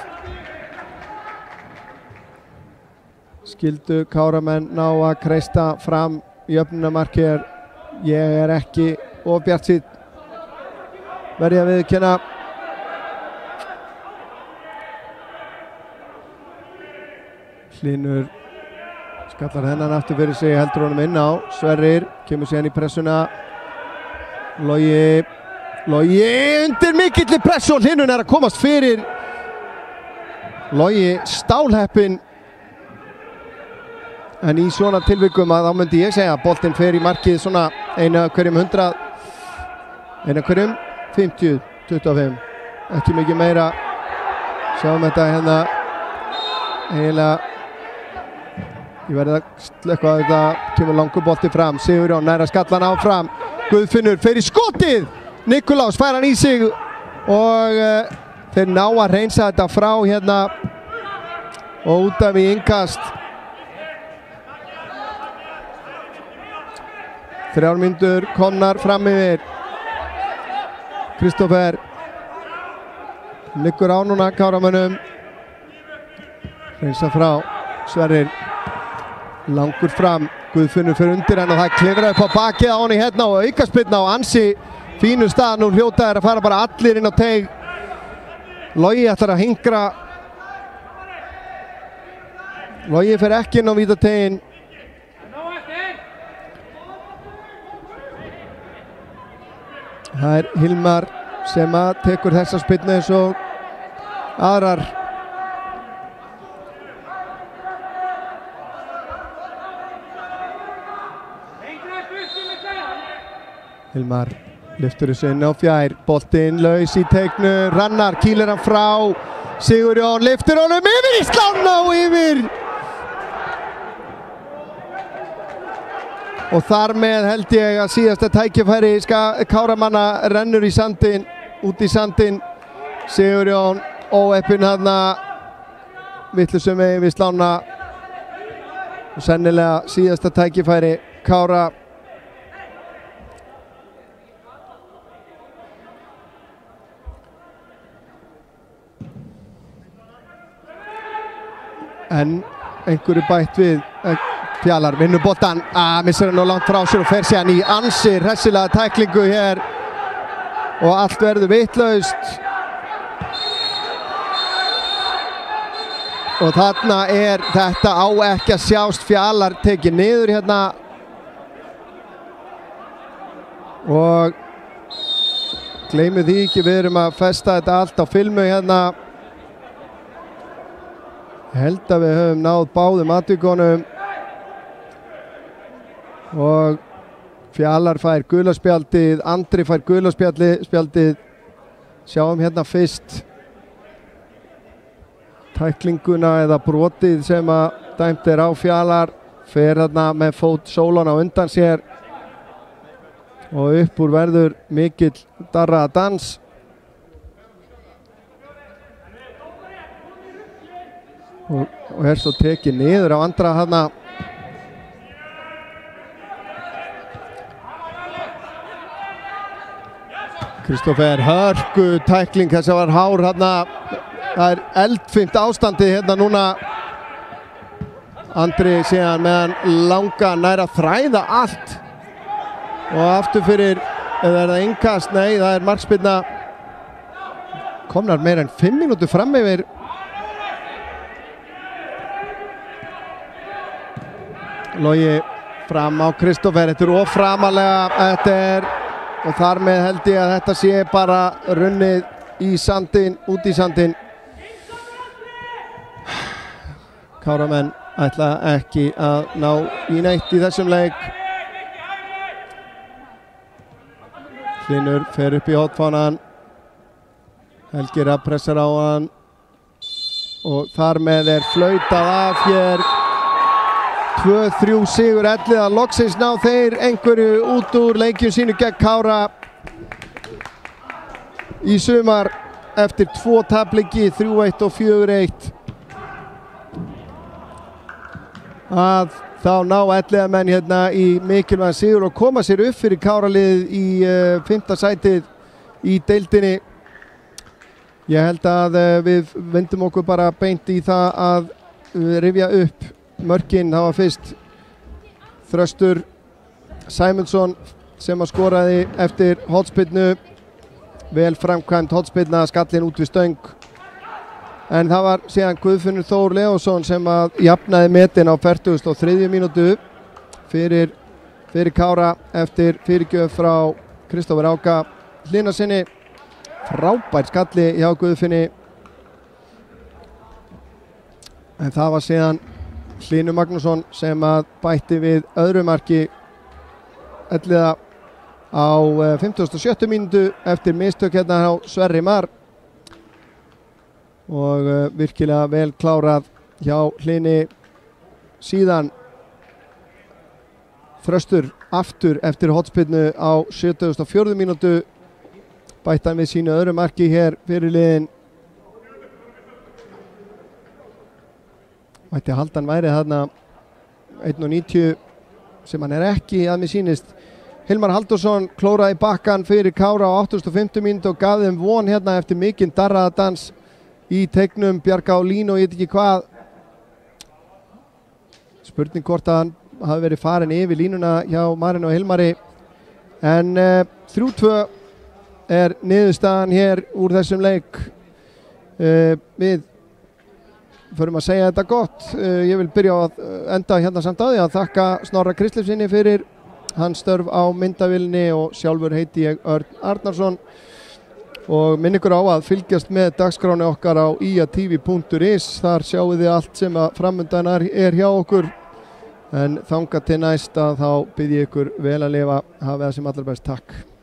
Skildu Káramenn ná að kreista fram í jöfnunarmarkið. Ég ekki of bjartsýnn, verð ég að viðurkenna. Hlynur skallar hennan aftur fyrir sig, heldur honum inn á. Sverrir kemur síðan í pressuna. Logi undir mikilli pressu og Hlynur að komast fyrir. Logi stálheppinn. En í svona tilvikum að þá myndi ég segja að boltinn fer í markið svona einu af hverjum 100, einu af hverjum 50, 25, ekki mikið meira. Sjáum þetta hérna eiginlega, ég verði að slökka að þetta kemur langur bolti fram. Sigurjón nær að skalla hann áfram, Guðfinnur fer í skotið, Nikolás fær hann í sig og þeir ná að reynsa þetta frá hérna og út af í innkast. 3 mínútur komnar fram yfir. Kristófer liggur á núna Káramönnum. Reynsa frá, Sverrir langur fram, Guðfinnur fyrir undir hann og það klifrar upp á bakið á hann í hérna og aukaspyrna á ansi fínu stað. Nú hljóta að fara bara allir inn á teig. Logi ætlar að hingra. Logi fer ekki inn á vítategin. Það Hilmar sem að tekur þessa spyrnu eins og aðrar. Hilmar lyftur þessu inn á fjær, boltinn laus í teignu, Rannar kýlir hann frá, Sigurjón lyftur honum yfir í slána og yfir. Og þar með held ég að síðasta tækifæri Káramanna rennur í sandinn, út í sandinn. Sigurjón óheppinn þarna, vitlausum megin við slána og sennilega síðasta tækifæri Kára. En einhverju bætt við. Fjalar vinnur boltan, missar hann langt frá sér og fer síðan í ansi hressilega tæklingu hér og allt verður vitlaust. Og þarna þetta á ekki að sjást. Fjalar tekið niður hérna og gleymu því ekki, við erum að festa þetta allt á filmu hérna. Ég held að við höfum náð báðum atvikunum. og Fjalar fær gula spjaldið, Andri fær gula spjaldið. Sjáum hérna fyrst tæklinguna eða brotið sem að dæmt á Fjalar, fer þarna með fót sólana undan sér og upp úr verður mikill darradans. Og svo tekið niður á Andra þarna. Kristoffer, hörku tækling, þess að var hár þarna. Það eldfimt ástandið hérna núna. Andri síðan meðan langa nær að þræða allt. Og aftur fyrir, eða er það innkast? Nei, það er markspyrna. Komnar meira en 5 mínútur fram yfir. Logi fram á Kristoffer, þetta er oframalega, og þar með held ég að þetta sé bara runnið í sandin, út í sandin. Káramenn ætla ekki að ná í neitt í þessum leik. Hlynur fer upp í hotfánan, Helgir að pressar á hann og þar með flautað af hér. 2-3 sigur Elliða, loksins ná þeir einhverju út úr leikjum sínu gegn Kára í sumar eftir 2 tapleiki, 3-1 og 4-1. Að þá ná Elliðamenn hérna í mikilvægan sigur og koma sér upp fyrir Káraliðið í 5. sætið í deildinni. Ég held að við vendum okkur bara beint í það að rifja upp mörkin. Það var fyrst Þröstur Sæmundsson sem að skoraði eftir hornspyrnu, vel framkvæmt hornspyrna, skallin út við stöng, en það var síðan Guðfinnur Þór Leósson sem að jafnaði metin á 43. mínútu fyrir Kára eftir fyrirgjöf frá Kristófer Áka Hlynarsinni. Frábær skalli hjá Guðfinni, en það var síðan Hlynur Magnússon sem að bætti við öðru marki Elliða á 57. mínútu eftir mistök hérna á Sverri Mar, og virkilega vel klárað hjá Hlyni. Síðan Þröstur aftur eftir hotspinnu á 74. mínútu bætti hann við sínu öðru marki hér fyrir liðin. Mætti haldan væri þarna 1.90 sem hann ekki að mér sýnist. Hilmar Halldórsson klóraði bakkan fyrir Kára á 85. mínútu og gaf þeim von hérna eftir mikinn darraðadans í tegnum, bjarga á línu og ég veit ekki hvað. Spurning hvort að hann hafi verið farin yfir línuna hjá Marin og Hilmari, en 3-2 er niðurstaðan hér úr þessum leik. Við förum að segja þetta gott. Ég vil byrja á að enda hérna samt á því að þakka Snorra Kristlefsinni fyrir hans störf á myndavilni og sjálfur heiti ég Örn Arnarsson og minn ykkur á að fylgjast með dagskráni okkar á iatv.is. Þar sjáum þið allt sem að framundan er hjá okkur, en þangað til næst að þá bið ég ykkur vel að lifa, hafa það sem allra best. Takk.